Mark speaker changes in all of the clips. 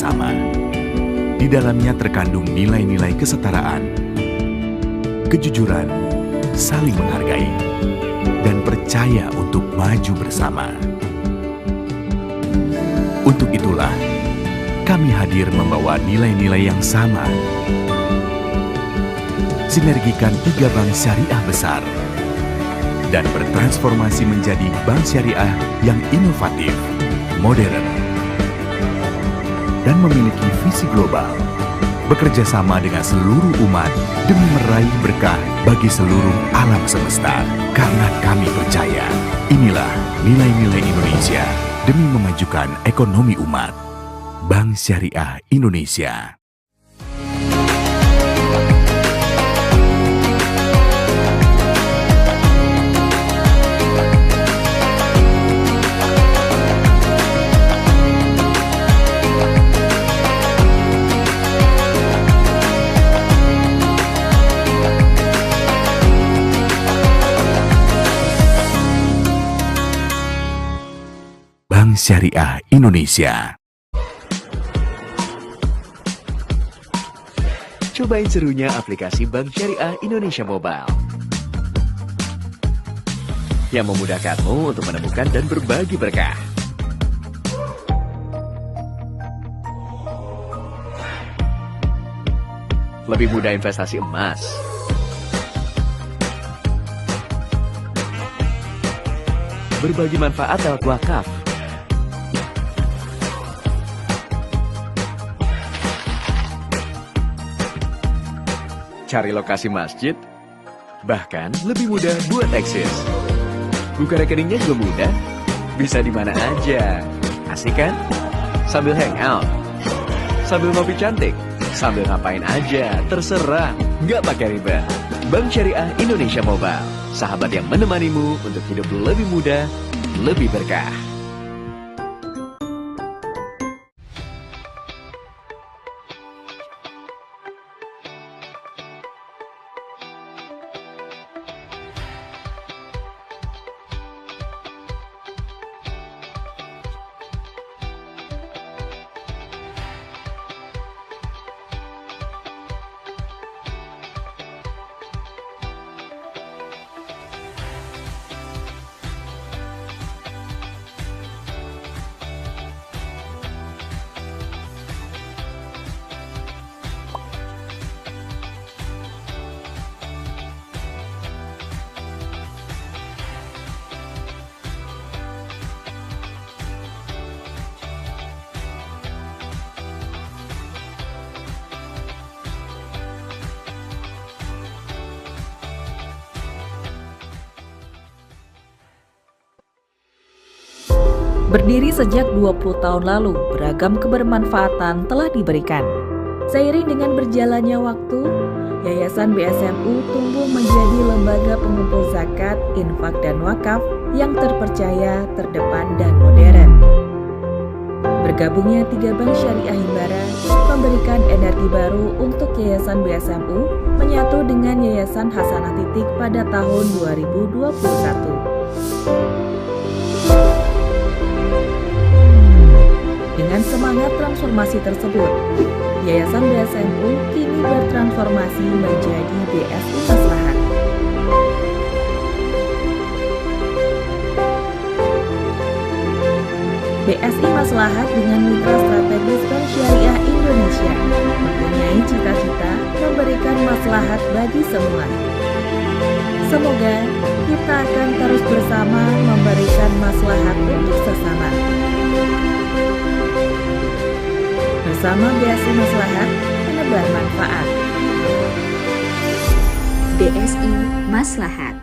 Speaker 1: bersama. Di dalamnya terkandung nilai-nilai kesetaraan, kejujuran, saling menghargai, dan percaya untuk maju bersama. Untuk itulah, kami hadir membawa nilai-nilai yang sama. Sinergikan 3 bank syariah besar dan bertransformasi menjadi bank syariah yang inovatif, modern, dan memiliki visi global. Bekerja sama dengan seluruh umat demi meraih berkah bagi seluruh alam semesta. Karena kami percaya, inilah nilai-nilai Indonesia demi memajukan ekonomi umat. Bank Syariah Indonesia. Bank Syariah Indonesia.
Speaker 2: Cobain serunya aplikasi Bank Syariah Indonesia Mobile yang memudahkanmu untuk menemukan dan berbagi berkah. Lebih mudah investasi emas, berbagi manfaat lewat wakaf, cari lokasi masjid, bahkan lebih mudah buat eksis. Buka rekeningnya juga mudah, bisa di mana aja. Asik kan? Sambil hangout, sambil ngopi cantik, sambil ngapain aja, terserah, nggak pakai ribet. Bank Syariah Indonesia Mobile, sahabat yang menemanimu untuk hidup lebih mudah, lebih berkah.
Speaker 3: Berdiri sejak 20 tahun lalu, beragam kebermanfaatan telah diberikan. Seiring dengan berjalannya waktu, Yayasan BSMU tumbuh menjadi lembaga pengumpul zakat, infak, dan wakaf yang terpercaya, terdepan, dan modern. Bergabungnya 3 bank syariah himbara memberikan energi baru untuk Yayasan BSMU menyatu dengan Yayasan Hasanah Titik pada tahun 2021. Dengan semangat transformasi tersebut, Yayasan BSMU kini bertransformasi menjadi BSI Maslahat. BSI Maslahat dengan mitra strategis Bank Syariah Indonesia mempunyai cita-cita memberikan maslahat bagi semua. Semoga kita akan terus bersama memberikan maslahat untuk sesama. Bersama BSI Maslahat, menebar manfaat.
Speaker 4: BSI Maslahat.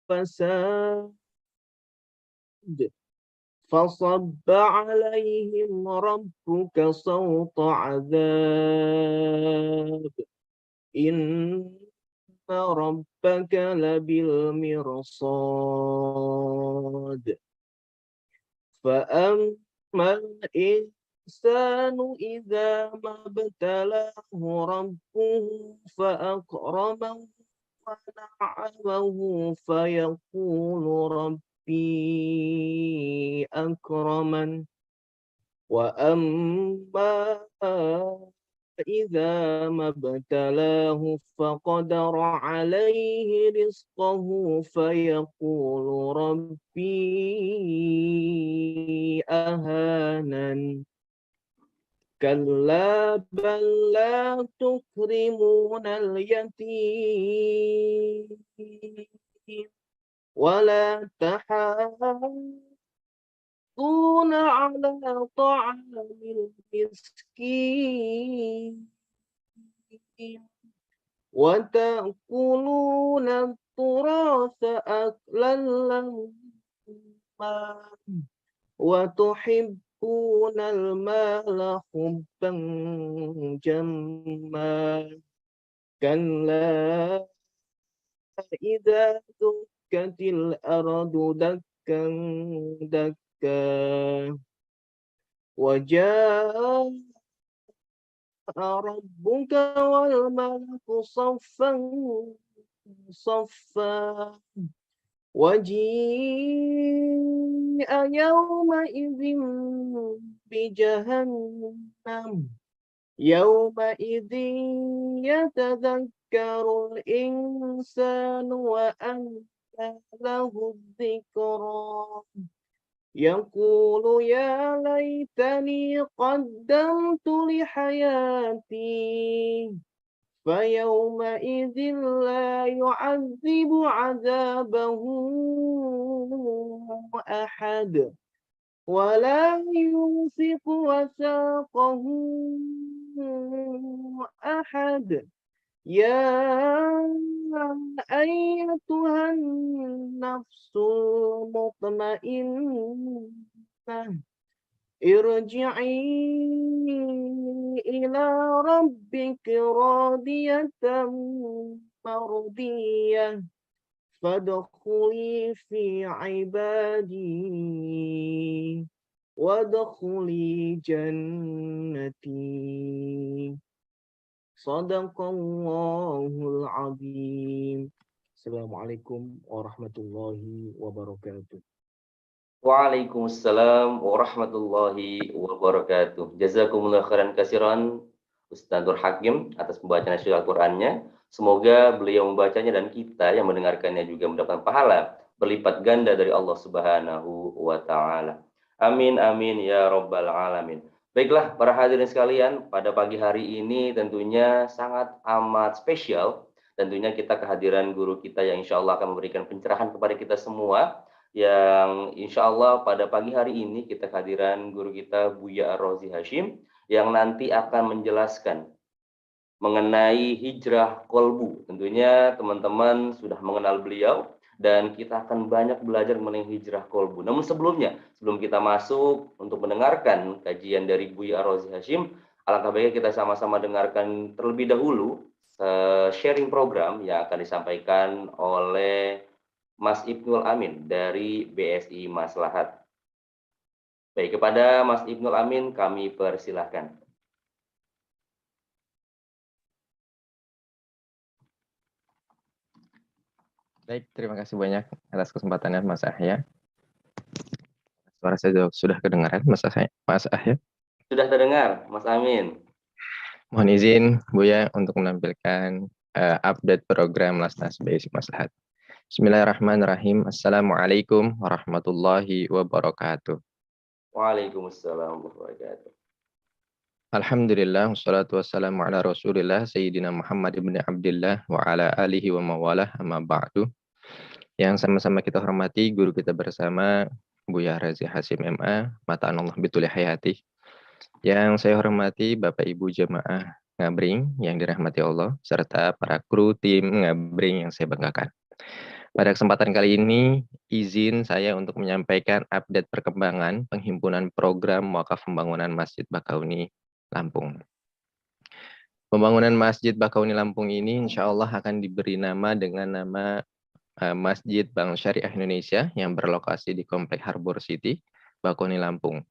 Speaker 5: فساد فصب عليهم ربك صوت عذاب إن ربك لبالمرصاد فأما الإنسان إذا ما ابتلاه ربه فأكرمه ونعمه فيقول ربي أكرمن وأما إذا ما ابتلاه فقدر عليه رزقه فيقول ربي أهانن كلا بل لا تكرمون اليتيم ولا تحاضون على طعام المسكين وتأكلون التراث أكلا لما وتحبون المال حبا جما كلا إذا دكت الأرض دكا دكا وجاء ربك والملك صفا صفا وجيء يومئذ بجهنم يومئذ يتذكر الإنسان وأنى له الذكرى يقول يا ليتني قدمت لحياتي فيومئذ لا يعذب عذابه أحد ولا يوثق وثاقه أحد يا أيتها النفس المطمئنة ارجعي إلى ربك راضية مرضية فادخلي في عبادي وادخلي جنتي صدق الله العظيم. Assalamualaikum warahmatullahi wabarakatuh.
Speaker 6: Waalaikumsalam warahmatullahi wabarakatuh. Jazakumullah khairan kasiran Ustaz Nur Hakim atas pembacaan surah Al-Qur'annya. Semoga beliau membacanya dan kita yang mendengarkannya juga mendapatkan pahala berlipat ganda dari Allah Subhanahu wa taala. Amin amin ya rabbal alamin. Baiklah para hadirin sekalian, pada pagi hari ini tentunya sangat amat spesial. Tentunya kita kehadiran guru kita yang insya Allah akan memberikan pencerahan kepada kita semua. Yang insya Allah pada pagi hari ini kita kehadiran guru kita Buya Ar-Razi Hashim yang nanti akan menjelaskan mengenai hijrah kolbu. Tentunya teman-teman sudah mengenal beliau dan kita akan banyak belajar mengenai hijrah kolbu. Namun sebelumnya, sebelum kita masuk untuk mendengarkan kajian dari Buya Ar-Razi Hashim, alangkah baiknya kita sama-sama dengarkan terlebih dahulu sharing program yang akan disampaikan oleh Mas Ibnul Amin dari BSI Maslahat. Baik, kepada Mas Ibnul Amin kami persilahkan.
Speaker 7: Baik, terima kasih banyak atas kesempatannya Mas Ahya. Suara saya sudah kedengaran Mas Ahya?
Speaker 6: Sudah terdengar, Mas Amin.
Speaker 7: Mohon izin Buya untuk menampilkan update program Lasnas BSI Maslahat. Bismillahirrahmanirrahim. Assalamualaikum warahmatullahi wabarakatuh.
Speaker 6: Waalaikumsalam warahmatullahi wabarakatuh.
Speaker 7: Alhamdulillah, wassalatu wassalamu ala rasulillah, Sayyidina Muhammad ibn Abdillah, wa ala alihi wa mawalah, amma ba'du. Yang sama-sama kita hormati, guru kita bersama, Buya Ar-Razi Hashim MA, Mata'anallah bituli hayati. Yang saya hormati, Bapak Ibu Jemaah Ngabring, yang dirahmati Allah, serta para kru tim Ngabring yang saya banggakan. Pada kesempatan kali ini, izin saya untuk menyampaikan update perkembangan penghimpunan program wakaf pembangunan Masjid Bakauni Lampung. Pembangunan Masjid Bakauni Lampung ini insya Allah akan diberi nama dengan nama Masjid Bank Syariah Indonesia yang berlokasi di Komplek Harbor City, Bakauni Lampung.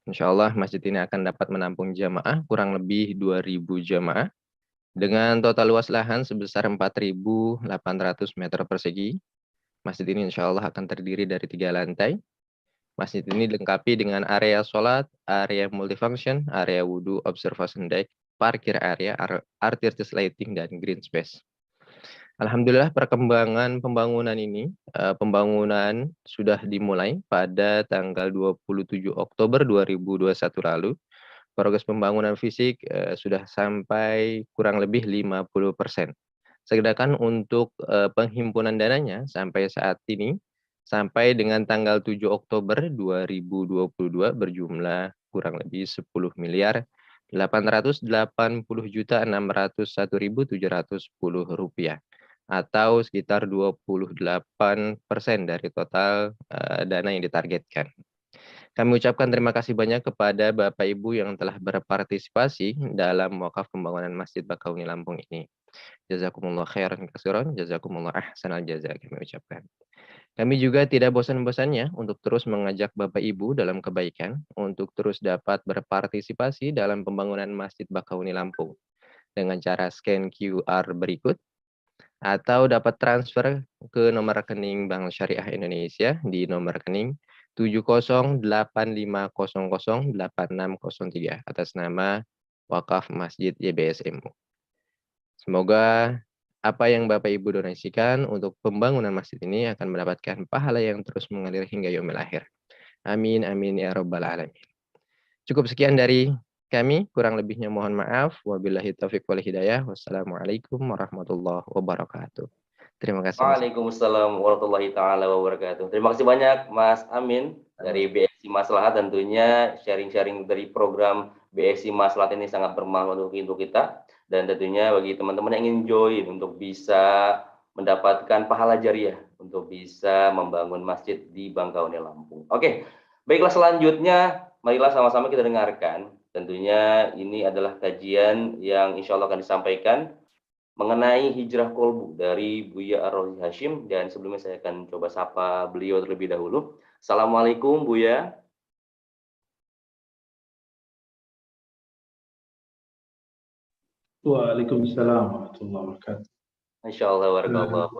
Speaker 7: Insya Allah masjid ini akan dapat menampung jamaah kurang lebih 2.000 jamaah dengan total luas lahan sebesar 4.800 meter persegi. Masjid ini insya Allah akan terdiri dari 3 lantai. Masjid ini dilengkapi dengan area sholat, area multifunction, area wudhu, observation deck, parkir area, artificial lighting, dan green space. Alhamdulillah perkembangan pembangunan ini, pembangunan sudah dimulai pada tanggal 27 Oktober 2021 lalu. Progres pembangunan fisik sudah sampai kurang lebih 50%. Sedangkan untuk penghimpunan dananya sampai saat ini, sampai dengan tanggal 7 Oktober 2022 berjumlah kurang lebih 10 miliar 880.601.710 rupiah atau sekitar 28% dari total dana yang ditargetkan. Kami ucapkan terima kasih banyak kepada Bapak Ibu yang telah berpartisipasi dalam wakaf pembangunan Masjid Bakauni Lampung ini. Jazakumullah khairan katsiran, jazakumullah ahsanal jaza kami ucapkan. Kami juga tidak bosan-bosannya untuk terus mengajak Bapak Ibu dalam kebaikan untuk terus dapat berpartisipasi dalam pembangunan Masjid Bakauni Lampung dengan cara scan QR berikut atau dapat transfer ke nomor rekening Bank Syariah Indonesia di nomor rekening 7085008603 atas nama Wakaf Masjid YBSMU. Semoga apa yang Bapak Ibu donasikan untuk pembangunan masjid ini akan mendapatkan pahala yang terus mengalir hingga yaumil akhir. Amin, amin, ya rabbal alamin. Cukup sekian dari kami, kurang lebihnya mohon maaf. Wabillahi taufiq wal hidayah. Wassalamualaikum warahmatullahi wabarakatuh. Terima kasih.
Speaker 6: Waalaikumsalam warahmatullahi taala wabarakatuh. Terima kasih banyak Mas Amin dari BSI Maslahat, tentunya sharing-sharing dari program BSI Maslahat ini sangat bermanfaat untuk kita, dan tentunya bagi teman-teman yang ingin join untuk bisa mendapatkan pahala jariah untuk bisa membangun masjid di Bakauni Lampung. Oke, baiklah, selanjutnya marilah sama-sama kita dengarkan. Tentunya ini adalah kajian yang insya Allah akan disampaikan mengenai hijrah kolbu dari Buya Ar-Razi Hashim, dan sebelumnya saya akan coba sapa beliau terlebih dahulu. Assalamualaikum Buya.
Speaker 8: Waalaikumsalam warahmatullahi wabarakatuh.
Speaker 6: Masya Allah, barakallah.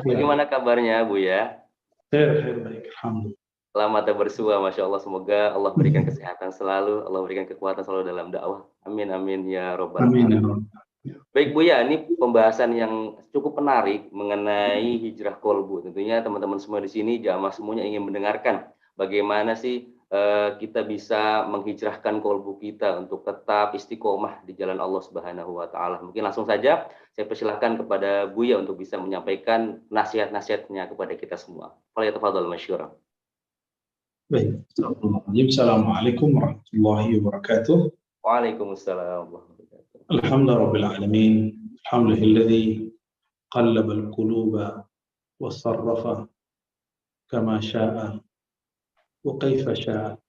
Speaker 6: Bagaimana kabarnya Buya?
Speaker 8: Khair, baik, alhamdulillah.
Speaker 6: Selamat bersua, Masya Allah. Semoga Allah berikan kesehatan selalu, Allah berikan kekuatan selalu dalam dakwah. Amin, amin, ya Rabbal alamin. Baik Buya, ini pembahasan yang cukup menarik mengenai hijrah kolbu. Tentunya teman-teman semua di sini, jamaah semuanya ingin mendengarkan bagaimana sih kita bisa menghijrahkan kolbu kita untuk tetap istiqomah di jalan Allah Subhanahu wa Ta'ala. Mungkin langsung saja saya persilahkan kepada Buya untuk bisa menyampaikan nasihat-nasihatnya kepada kita semua. Falyatafadhal masykurah.
Speaker 8: Baik, Assalamualaikum warahmatullahi wabarakatuh.
Speaker 6: Waalaikumsalam warahmatullahi wabarakatuh.
Speaker 8: Alhamdulillah rabbil alamin. Alhamdulillahilladzi qallaba al-quluba wa sarrafa kama syaa wa kaifa syaa.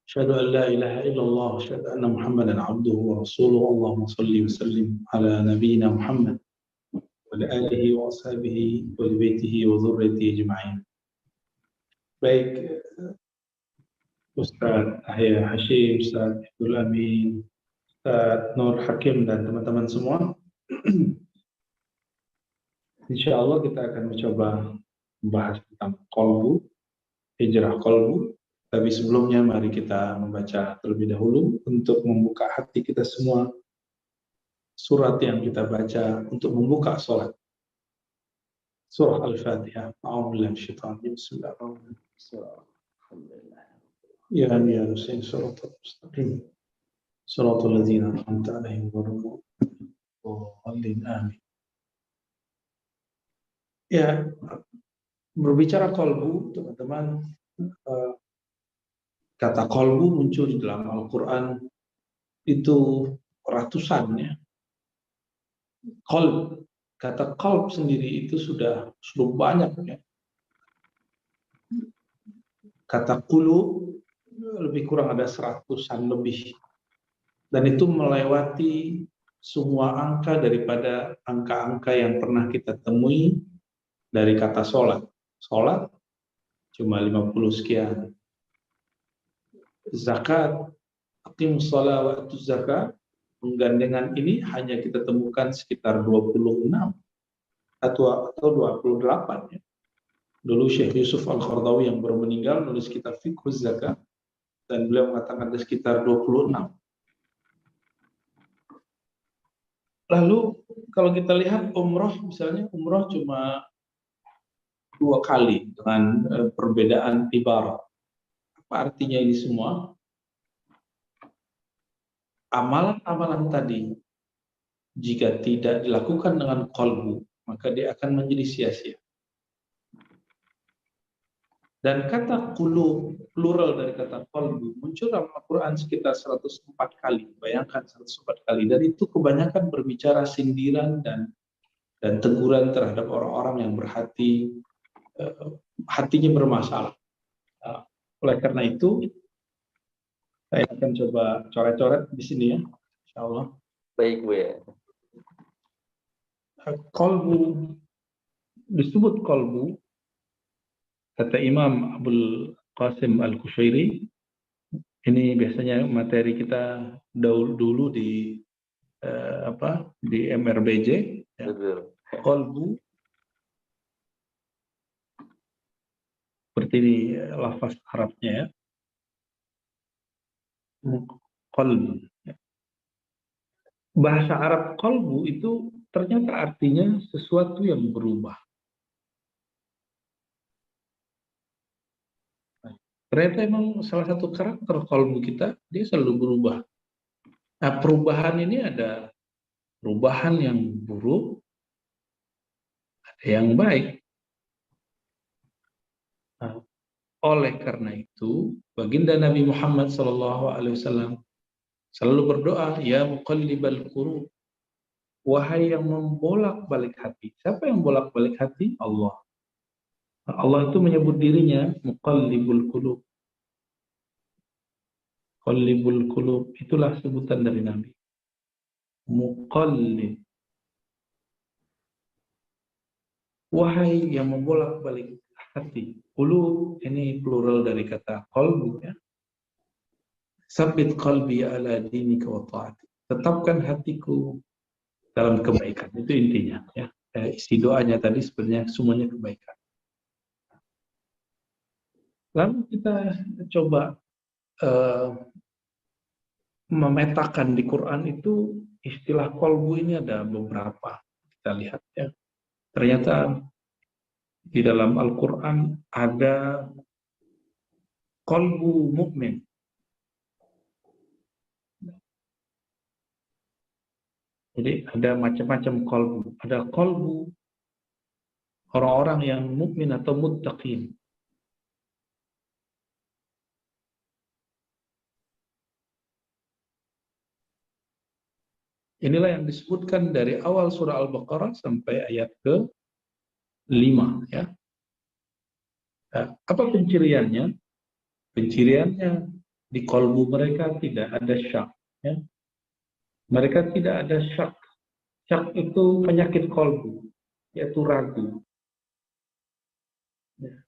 Speaker 8: Asyhadu an la ilaha illallah wa asyhadu anna Muhammadan abduhu wa rasuluhu. Allahumma shalli wa sallim ala nabiyyina Muhammad wa ala alihi wa ashabihi wa li baitihi wa dzurriyyatihi ajma'in. Baik, Ustaz Ahya Hashim, Ustaz Abdul Amin, Ustaz Nur Hakim, dan teman-teman semua. Insya Allah kita akan mencoba membahas tentang kolbu, hijrah kolbu. Tapi sebelumnya mari kita membaca terlebih dahulu untuk membuka hati kita semua. Surat yang kita baca untuk membuka sholat. Surah Al-Fatihah. A'udzubillahi minasyaitonir rajim. Bismillahirrahmanirrahim. Ya Husain, shiratal mustaqim. Shiratal ladzina an'amta 'alaihim ghairil maghdubi 'alaihim. Amin. Ya, berbicara kolbu, teman-teman, kata kolbu muncul di dalam Al-Quran itu ratusan ya. Kolb kata qalb sendiri itu sudah banyak ya. Kata qulub lebih kurang ada 100-an lebih. Dan itu melewati semua angka daripada angka-angka yang pernah kita temui dari kata sholat. Sholat cuma 50 sekian. Zakat, aqim shalah wa atuz zakat, penggandengan ini hanya kita temukan sekitar 26 atau 28 ya. Dulu Syekh Yusuf Al-Qaradawi yang baru meninggal nulis kitab Fiqhuz Zakat dan beliau mengatakan ada sekitar 26. Lalu kalau kita lihat umroh misalnya, umroh cuma 2 kali dengan perbedaan ibarat. Apa artinya ini semua? Amalan-amalan tadi jika tidak dilakukan dengan qalbu, maka dia akan menjadi sia-sia. Dan kata qulub, plural dari kata qalbu, muncul dalam Al-Quran sekitar 104 kali. Bayangkan 104 kali. Dan itu kebanyakan berbicara sindiran dan teguran terhadap orang-orang yang berhati, hatinya bermasalah. Oleh karena itu, saya akan coba coret-coret di sini ya, insya Allah.
Speaker 6: Baik Bu ya.
Speaker 8: Qalbu, disebut qalbu, kata Imam Abul Qasim Al-Kushairi, ini biasanya materi kita dulu di di MRBJ, ya. Qalbu, seperti ini lafaz Arabnya ya. Qalbu. Bahasa Arab qalbu itu ternyata artinya sesuatu yang berubah. Ternyata emang salah satu karakter qalbu kita, dia selalu berubah. Nah, perubahan ini ada perubahan yang buruk, ada yang baik. Nah, oleh karena itu, baginda Nabi Muhammad SAW selalu berdoa, ya muqallibal qulub, wahai yang membolak-balik hati. Siapa yang bolak-balik hati? Allah. Allah itu menyebut dirinya muqallibul qulub. Qallibul qulub, itulah sebutan dari Nabi. Muqallib. Wahai yang membolak-balik hati. Qulub ini plural dari kata qalbu ya. Sabbit qalbi ala dinika wa ta'ati. Tetapkan hatiku dalam kebaikan. Itu intinya ya. Isi doanya tadi sebenarnya semuanya kebaikan. Lalu kita coba memetakan di Quran itu istilah qalbu ini ada beberapa. Kita lihat ya. Ternyata di dalam Al-Quran ada qalbu mukmin. Jadi ada macam-macam qalbu. Ada qalbu orang-orang yang mukmin atau muttaqin. Inilah yang disebutkan dari awal surah Al-Baqarah sampai ayat ke-5 ya. Nah, apa penciriannya? Penciriannya di qalbu mereka tidak ada syak ya. Mereka tidak ada syak. Syak itu penyakit qalbu, yaitu ragu. Ya.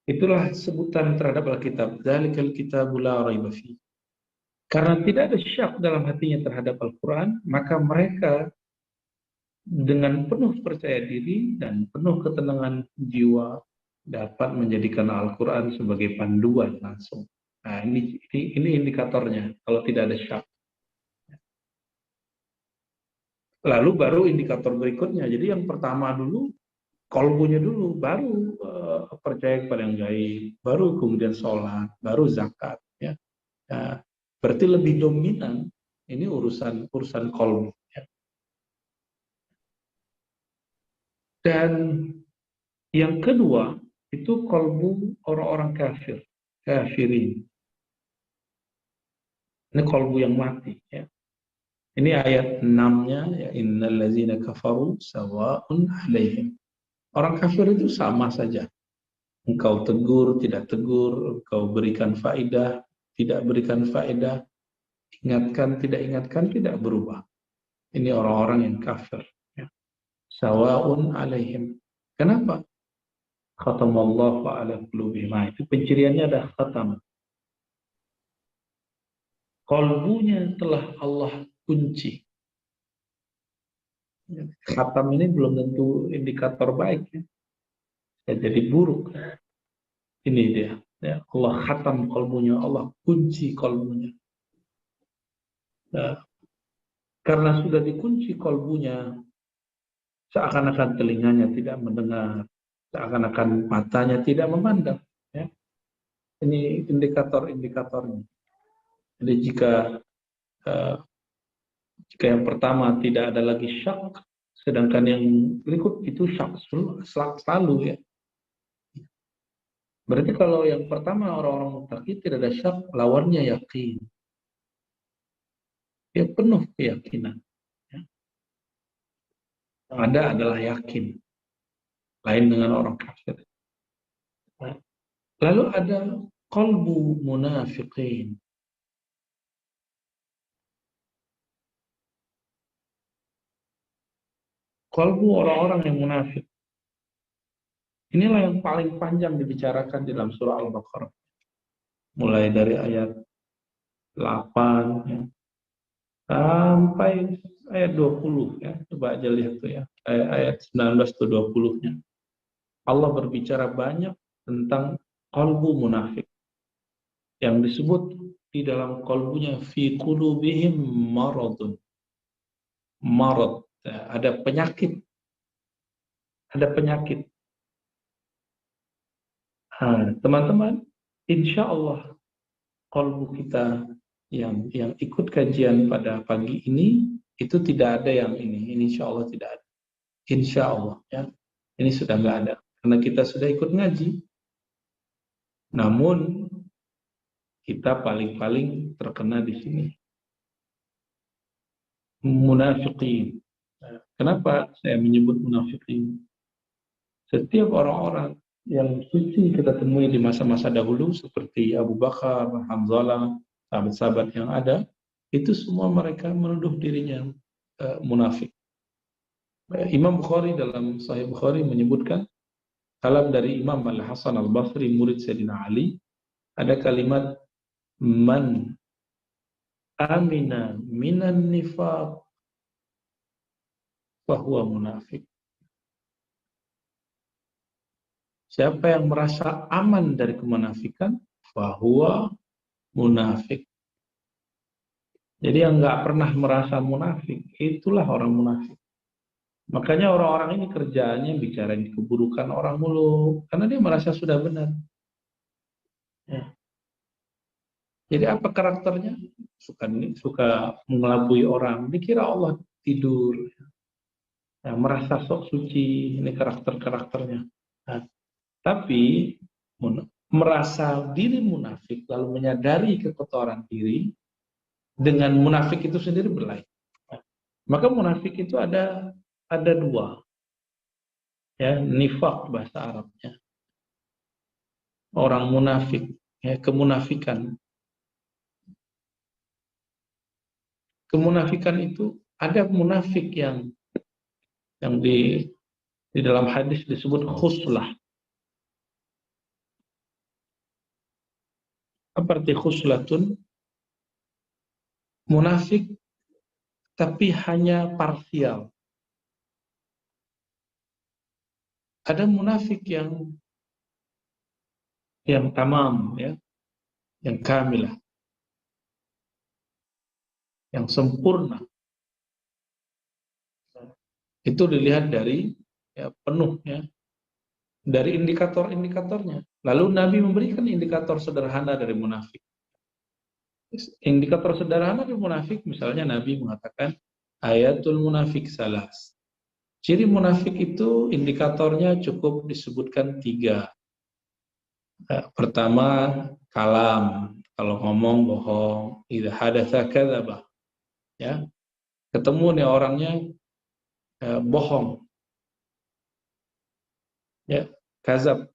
Speaker 8: Itulah sebutan terhadap Alkitab. Dzalikal kitabu la raiba fihi. Karena tidak ada syak dalam hatinya terhadap Al-Quran, maka mereka dengan penuh percaya diri dan penuh ketenangan jiwa dapat menjadikan Al-Quran sebagai panduan langsung. Nah, ini indikatornya kalau tidak ada syak. Lalu baru indikator berikutnya. Jadi yang pertama dulu, qalbunya dulu, baru percaya kepada yang gaib, baru kemudian sholat, baru zakat. Ya. Nah, berarti lebih dominan ini urusan qalbu. Ya. Dan yang kedua itu qalbu orang-orang kafir, kafirin. Ini qalbu yang mati. Ya. Ini ayat 6-nya, ya innal ladzina kafaru sawa'un 'alaihim. Orang kafir itu sama saja. Engkau tegur, tidak tegur, engkau berikan faedah, tidak berikan faedah, ingatkan, tidak berubah. Ini orang-orang yang kafir. Ya. Sawa'un 'alaihim. Kenapa? Khatamallahu 'ala qulubihim. Nah, itu penciriannya ada khatam. Kolbunya telah Allah kunci. Khatam ini belum tentu indikator baik, ya. Jadi buruk. Ini dia. Ya, Allah khatam kolbunya, Allah kunci kolbunya. Ya. Karena sudah dikunci kolbunya, seakan-akan telinganya tidak mendengar, seakan-akan matanya tidak memandang. Ya. Ini indikator-indikatornya. Jadi jika yang pertama tidak ada lagi syak, sedangkan yang berikut itu syak selalu, ya. Berarti kalau yang pertama orang-orang muttaqin tidak ada syak, lawannya yakin. Dia penuh keyakinan. Ya. Yang ada adalah yakin. Lain dengan orang kafir. Lalu ada qalbu munafiqin. Qalbu orang-orang yang munafik. Inilah yang paling panjang dibicarakan di dalam surah Al-Baqarah. Mulai dari ayat 8 ya, sampai ayat 20 ya. Coba aja lihat tuh ya. Ayat 19 ke 20-nya. Allah berbicara banyak tentang qalbu munafik. Yang disebut di dalam qalbunya fi qulubihim maradun. Marad, ada penyakit. Ada penyakit. Teman-teman, insya Allah qalbu kita yang ikut kajian pada pagi ini itu tidak ada yang ini insya Allah tidak ada. Insya Allah ya, ini sudah nggak ada karena kita sudah ikut ngaji. Namun kita paling-paling terkena di sini munafiqin. Kenapa saya menyebut munafiqin? Setiap orang-orang yang suci kita temui di masa-masa dahulu seperti Abu Bakar, Hamzalah, sahabat-sahabat yang ada, itu semua mereka menuduh dirinya munafik. Imam Bukhari dalam Sahih Bukhari menyebutkan kalam dari Imam Al-Hasan Al-Basri, murid Sayyidina Ali, ada kalimat man amina minan nifaq fahuwa munafik. Siapa yang merasa aman dari kemunafikan, fahuwa munafik. Jadi yang nggak pernah merasa munafik, itulah orang munafik. Makanya orang-orang ini kerjaannya bicarain keburukan orang mulu, karena dia merasa sudah benar. Ya. Jadi apa karakternya? Suka mengelabui orang, dikira Allah tidur. Ya, merasa sok suci, ini karakternya. Nah, tapi merasa diri munafik lalu menyadari kekotoran diri dengan munafik itu sendiri berlain. Maka munafik itu ada dua, ya, nifak bahasa Arabnya. Orang munafik, ya, kemunafikan. Kemunafikan itu ada munafik yang di dalam hadis disebut khuslah. Apa arti khuslatun? Munafik tapi hanya parsial. Ada munafik yang tamam, ya, yang kamilah, yang sempurna. Itu dilihat dari penuhnya, dari indikator-indikatornya. Lalu Nabi memberikan indikator sederhana dari munafik. Indikator sederhana dari munafik, misalnya Nabi mengatakan ayatul munafik salas. Ciri munafik itu indikatornya cukup disebutkan 3. Pertama, kalam. Kalau ngomong bohong. Idza hadatsa kadzaba. Ya. ketemu nih orangnya bohong, ya, kazab.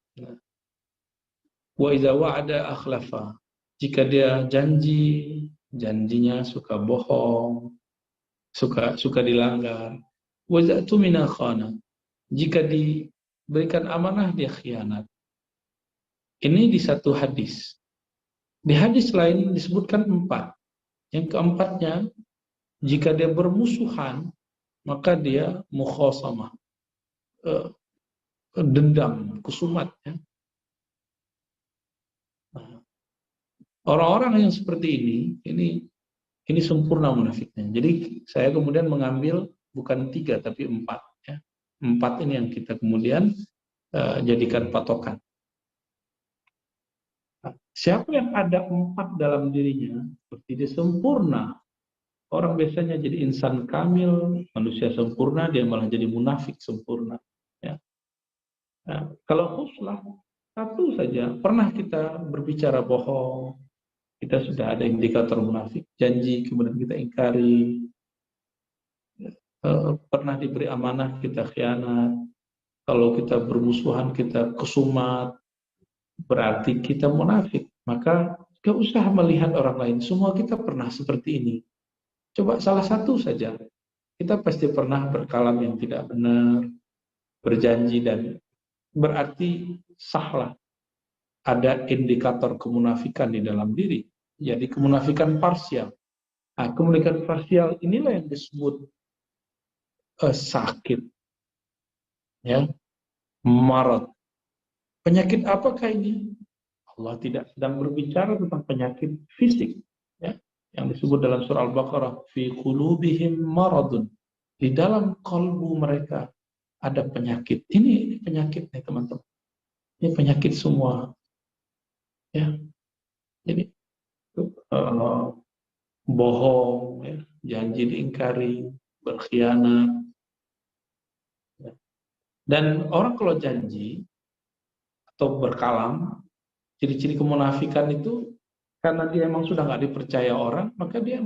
Speaker 8: Wa idza wa'ada akhlafa. Jika dia janjinya suka bohong, suka dilanggar. Wa idza tumina khana. Jika diberikan amanah dia khianat. Ini di satu hadis. Di hadis lain disebutkan 4. Yang keempatnya, jika dia bermusuhan, maka dia mukhasamah, dendam, kusumat. Ya. Nah, orang-orang yang seperti ini sempurna munafiknya. Jadi saya kemudian mengambil bukan 3 tapi 4. Ya. 4 ini yang kita kemudian jadikan patokan. Nah, siapa yang ada 4 dalam dirinya, seperti dia sempurna. Orang biasanya jadi insan kamil, manusia sempurna, dia malah jadi munafik sempurna. Ya. Nah, kalau khuslah, 1 saja, pernah kita berbicara bohong, kita sudah ada indikator munafik, janji kemudian kita ingkari, pernah diberi amanah kita khianat, kalau kita bermusuhan kita kesumat, berarti kita munafik. Maka gak usah melihat orang lain, semua kita pernah seperti ini. Coba salah satu saja, kita pasti pernah berkalam yang tidak benar, berjanji, dan berarti sahlah ada indikator kemunafikan di dalam diri. Jadi kemunafikan parsial. Nah, kemunafikan parsial inilah yang disebut sakit, ya, marad. Penyakit apakah ini? Allah tidak sedang berbicara tentang penyakit fisik, ya, yang disebut dalam surah Al-Baqarah, fi qulubihim maradun. Di dalam kalbu mereka ada penyakit. Ini penyakit nih teman-teman. Ini penyakit semua. Ya. Jadi bohong, ya, janji diingkari, berkhianat. Ya. Dan orang kalau janji atau berkalam, ciri-ciri kemunafikan itu karena dia memang sudah nggak dipercaya orang, maka dia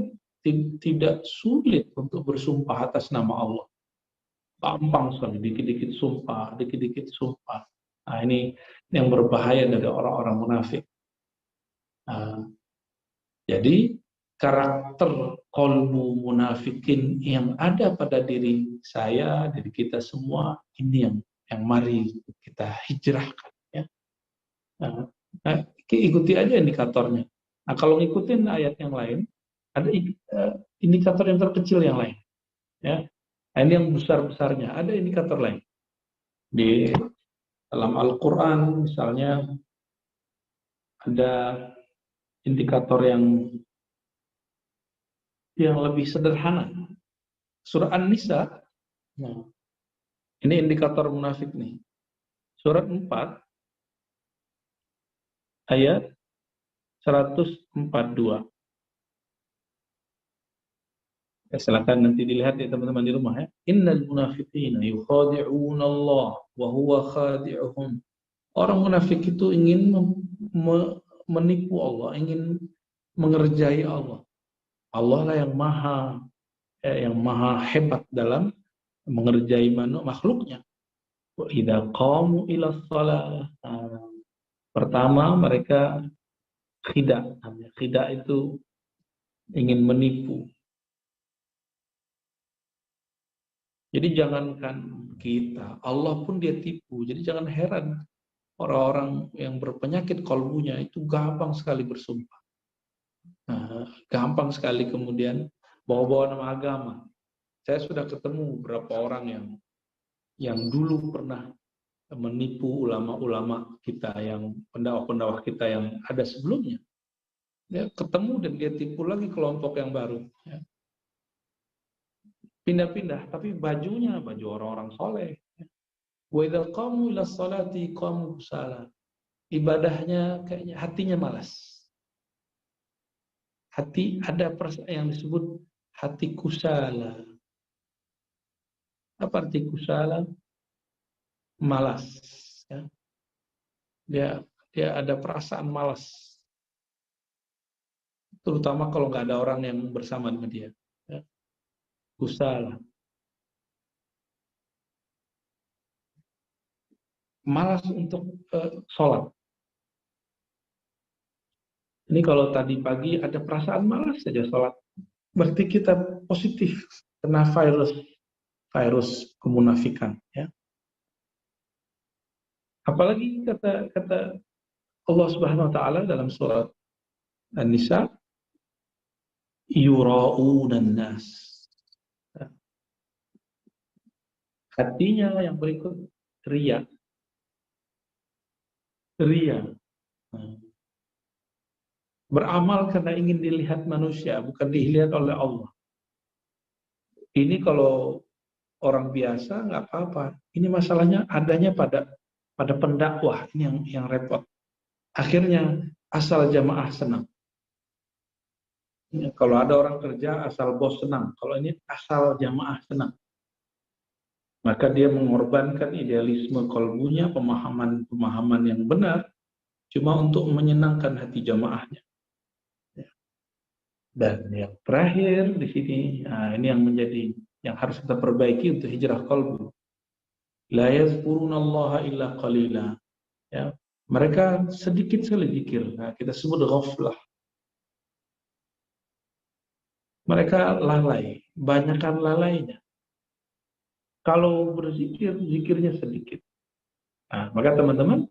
Speaker 8: tidak sulit untuk bersumpah atas nama Allah. Gampang sekali, dikit-dikit sumpah, dikit-dikit sumpah. Nah, ini yang berbahaya dari orang-orang munafik. Nah, jadi karakter qalbu munafikin yang ada pada diri saya, diri kita semua, ini yang mari kita hijrahkan. Ya. Nah, ikuti aja indikatornya. Nah, kalau ngikutin ayat yang lain, ada indikator yang terkecil yang lain. Ya. Nah, ini yang besar-besarnya, ada indikator lain. Di dalam Al-Quran misalnya ada indikator yang lebih sederhana. Surah An-Nisa, nah, ini indikator munafik nih. Surat 4, ayat 142. Ya, silakan nanti dilihat ya teman-teman di rumah ya. Innal munafiqina yukhadi'una Allah wa huwa khadi'uhum. Orang munafik itu ingin menipu Allah, ingin mengerjai Allah. Allah lah yang maha hebat dalam mengerjai makhluknya. Wa idza qamu ila shalah. Pertama mereka khida. Khida itu ingin menipu. Jadi jangankan kita, Allah pun dia tipu. Jadi jangan heran orang-orang yang berpenyakit kalbunya itu gampang sekali bersumpah. Nah, gampang sekali kemudian bawa-bawa nama agama. Saya sudah ketemu beberapa orang yang dulu pernah menipu ulama-ulama kita, yang pendakwah-pendakwah kita yang ada sebelumnya. Dia ketemu dan dia tipu lagi kelompok yang baru. Ya. Pindah-pindah, tapi bajunya baju orang-orang soleh. Wa idza qamu ila sholati qamu kusala. Ibadahnya kayaknya hatinya malas. Hati ada yang disebut hati kusala. Apa arti kusala? Malas. Ya. Dia ada perasaan malas. Terutama kalau nggak ada orang yang bersama dengan dia. Ya. kusala. Malas untuk sholat. Ini kalau tadi pagi ada perasaan malas saja sholat, berarti kita positif kena virus kemunafikan. Ya. Apalagi kata Allah Subhanahu Wa Taala dalam surat An-Nisa, yura'unan nas. Artinya yang berikut riya. Riya. Beramal karena ingin dilihat manusia, bukan dilihat oleh Allah. Ini kalau orang biasa nggak apa-apa. Ini masalahnya adanya pada pendakwah, ini yang repot. Akhirnya asal jamaah senang. Kalau ada orang kerja asal bos senang. Kalau ini asal jamaah senang. Maka dia mengorbankan idealisme kolbunya, pemahaman yang benar, cuma untuk menyenangkan hati jamaahnya. Dan yang terakhir di sini, ini yang menjadi yang harus kita perbaiki untuk hijrah qalbu. La yazkurunallaha illa qalila. Ya, mereka sedikit sekali zikir. Kita sebut ghaflah. Mereka lalai, banyakkan lalainya. Kalau berzikir, zikirnya sedikit. Maka teman-teman,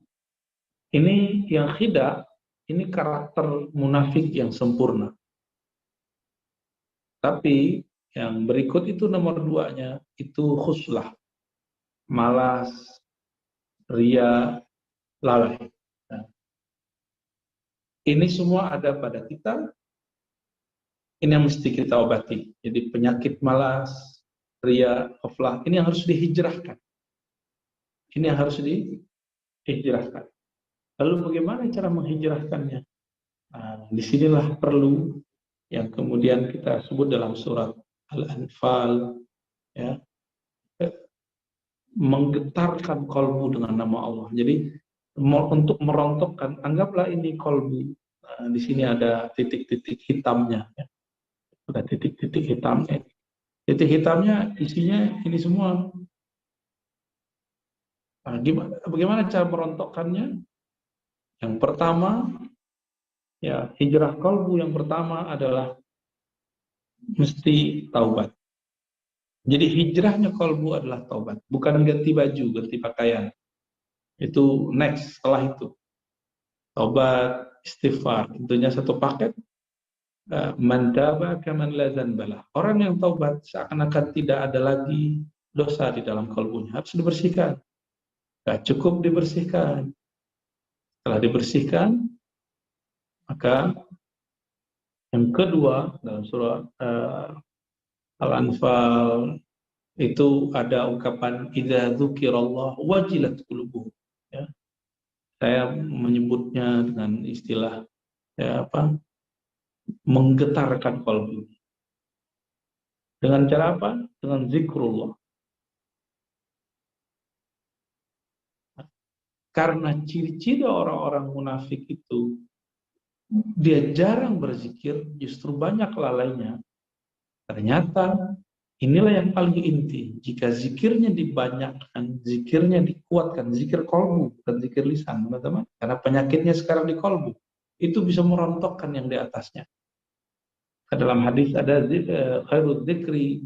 Speaker 8: ini yang khidah, ini karakter munafik yang sempurna. Tapi yang berikut itu nomor 2-nya, itu khuslah. Malas, ria, lalai. Ini semua ada pada kita. Ini yang mesti kita obati. Jadi penyakit malas, ria, khuslah, ini yang harus dihijrahkan. Ini yang harus dihijrahkan. Lalu bagaimana cara menghijrahkannya? Disinilah perlu yang kemudian kita sebut dalam surat Al-Anfal, ya, menggetarkan kolbu dengan nama Allah. Jadi untuk merontokkan, anggaplah ini kolbu. Di sini ada titik-titik hitamnya. Ya. Ada titik-titik hitamnya. Titik hitamnya isinya ini semua. Bagaimana cara merontokkannya? Yang pertama, ya, hijrah qalbu yang pertama adalah mesti taubat. Jadi hijrahnya qalbu adalah taubat, bukan ganti baju, ganti pakaian. Itu next setelah itu. Taubat, istighfar, tentunya satu paket. Man taba kaman la dzanbalah. Orang yang taubat seakan-akan tidak ada lagi dosa di dalam qalbunya, harus dibersihkan. Gak cukup dibersihkan. Setelah dibersihkan, maka yang kedua dalam surah Al-Anfal itu ada ungkapan idza dzukirallah wajilat qulubuhum. Ya. Saya menyebutnya dengan istilah menggetarkan qalbu. Dengan cara apa? Dengan zikrullah. Karena ciri-ciri orang-orang munafik itu dia jarang berzikir, justru banyak lalainya. Ternyata inilah yang paling inti. Jika zikirnya dibanyakkan, zikirnya dikuatkan, zikir kolbu, bukan zikir lisan, teman-teman. Karena penyakitnya sekarang di kolbu. Itu bisa merontokkan yang di atasnya. Dalam hadis ada khairul dzikri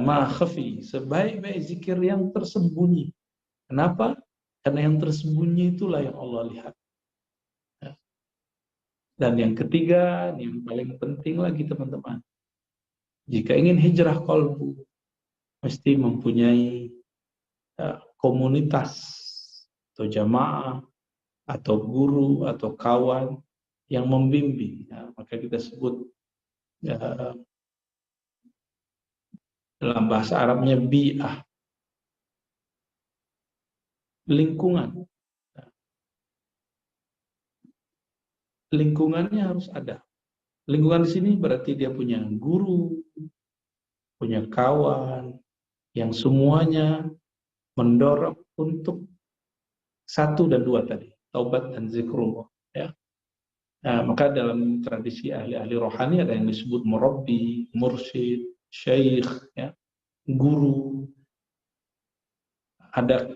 Speaker 8: ma khafi, sebaik-baik zikir yang tersembunyi. Kenapa? Karena yang tersembunyi itulah yang Allah lihat. Dan yang ketiga, yang paling penting lagi teman-teman. Jika ingin hijrah qalbu, mesti mempunyai komunitas atau jamaah atau guru atau kawan yang membimbing. Maka kita sebut dalam bahasa Arabnya bi'ah. Lingkungan. Lingkungannya harus ada. Lingkungan di sini berarti dia punya guru, punya kawan, yang semuanya mendorong untuk 1 dan 2 tadi, taubat dan zikrullah. Ya. Maka dalam tradisi ahli-ahli rohani ada yang disebut murabbi, mursyid, syekh, ya, guru, ada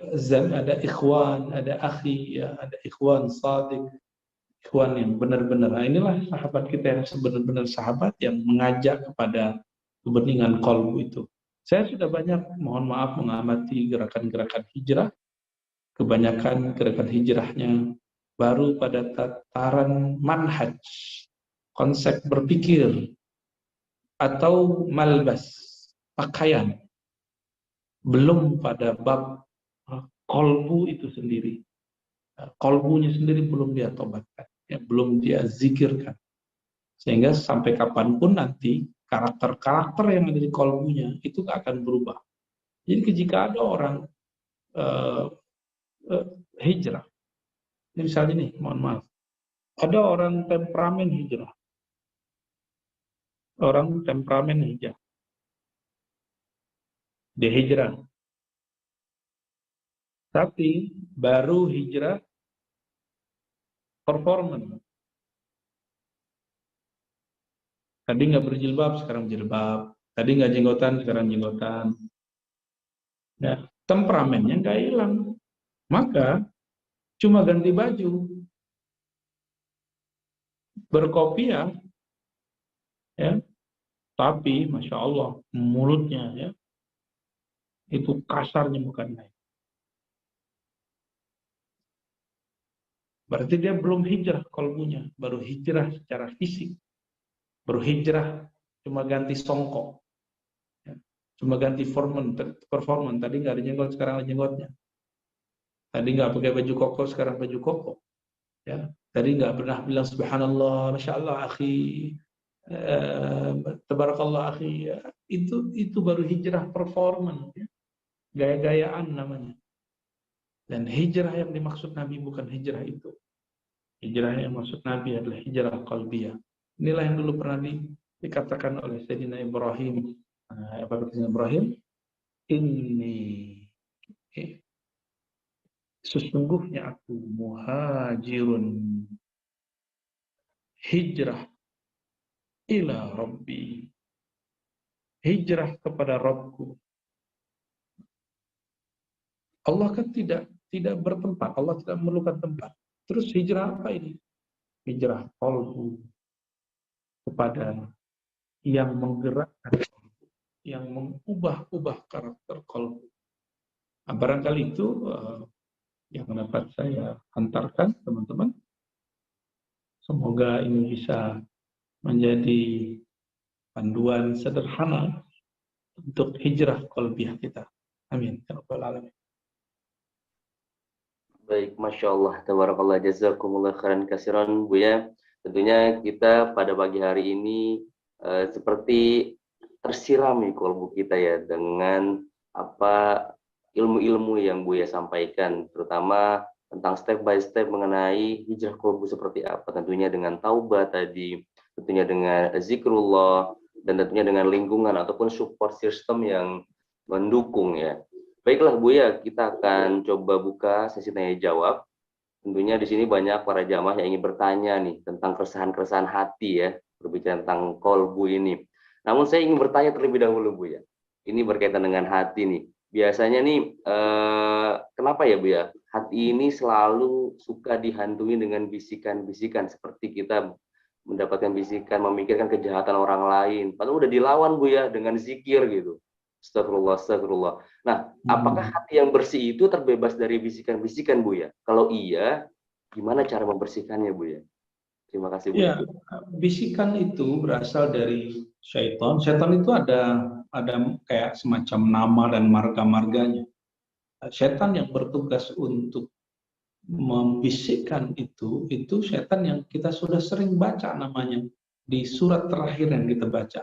Speaker 8: ikhwan, ada akhi, ya, ada ikhwan sadiq, ikhwan yang benar-benar. Nah, inilah sahabat kita yang sebenar-benar sahabat yang mengajak kepada kebeningan qalbu itu. Saya sudah banyak, mohon maaf, mengamati gerakan-gerakan hijrah. Kebanyakan gerakan hijrahnya baru pada tataran manhaj, konsep berpikir, atau malbas, pakaian. Belum pada bab kolbu itu sendiri. Kolbunya sendiri belum dia tobatkan, ya, belum dia zikirkan. Sehingga sampai kapanpun nanti karakter-karakter yang ada di kolbunya itu akan berubah. Jadi jika ada orang hijrah, ini misalnya nih, mohon maaf, ada orang temperamen hijrah, dia hijrah, tapi baru hijrah performance. Tadi nggak berjilbab, sekarang berjilbab. Tadi nggak jenggotan, sekarang jenggotan. Nah, temperamennya nggak hilang. Maka cuma ganti baju, berkopiah, ya. Tapi masya Allah mulutnya, ya, itu kasarnya bukan main. Berarti dia belum hijrah kalbunya, baru hijrah secara fisik. Baru hijrah cuma ganti songkok, ya. Cuma ganti performan. Tadi nggak ada jenggot, sekarang ada jenggotnya. Tadi nggak pakai baju koko, sekarang baju koko, ya. Tadi nggak pernah bilang subhanallah, masya Allah akhi, tabarakallah akhi, ya. Itu baru hijrah performan, ya. Gaya-gayaan namanya. Dan hijrah yang dimaksud Nabi bukan hijrah itu. Hijrah yang maksud Nabi adalah hijrah qalbiyah. Inilah yang dulu pernah dikatakan oleh Sayyidina Ibrahim. Apa kata Sayyidina Ibrahim? Ini sesungguhnya aku muhajirun, hijrah ila Rabbi, hijrah kepada Rabbku. Allah kan tidak bertempat, Allah tidak memerlukan tempat. Terus hijrah apa ini? Hijrah qalbu, kepada yang menggerakkan, yang mengubah-ubah karakter qalbu. Nah, barangkali itu yang dapat saya hantarkan, teman-teman. Semoga ini bisa menjadi panduan sederhana untuk hijrah qalbiyah kita. Amin. Ya Rabbal Alamin.
Speaker 6: Baik, Masya Allah, tabarakallah, jazakumullah khairan kasiran, Buya. Tentunya kita pada pagi hari ini seperti tersirami kalbu kita ya dengan apa ilmu-ilmu yang Buya sampaikan, terutama tentang step by step mengenai hijrah kalbu seperti apa. Tentunya dengan taubat tadi, tentunya dengan zikrullah, dan tentunya dengan lingkungan ataupun support system yang mendukung ya. Baiklah Buya, kita akan coba buka sesi tanya jawab. Tentunya di sini banyak para jamaah yang ingin bertanya nih tentang keresahan-keresahan hati ya, berbicara tentang kolbu ini. Namun saya ingin bertanya terlebih dahulu Buya. Ini berkaitan dengan hati nih. Biasanya nih, kenapa ya Buya? Hati ini selalu suka dihantui dengan bisikan-bisikan seperti kita mendapatkan bisikan, memikirkan kejahatan orang lain. Padahal udah dilawan Buya dengan zikir gitu. Astagfirullah, astagfirullah. Nah, apakah hati yang bersih itu terbebas dari bisikan-bisikan, Buya? Kalau iya, gimana cara membersihkannya, Buya? Terima kasih, Buya.
Speaker 8: Ya, bisikan itu berasal dari syaitan. Syaitan itu ada kayak semacam nama dan marga-marganya. Syaitan yang bertugas untuk membisikkan itu syaitan yang kita sudah sering baca namanya di surat terakhir yang kita baca.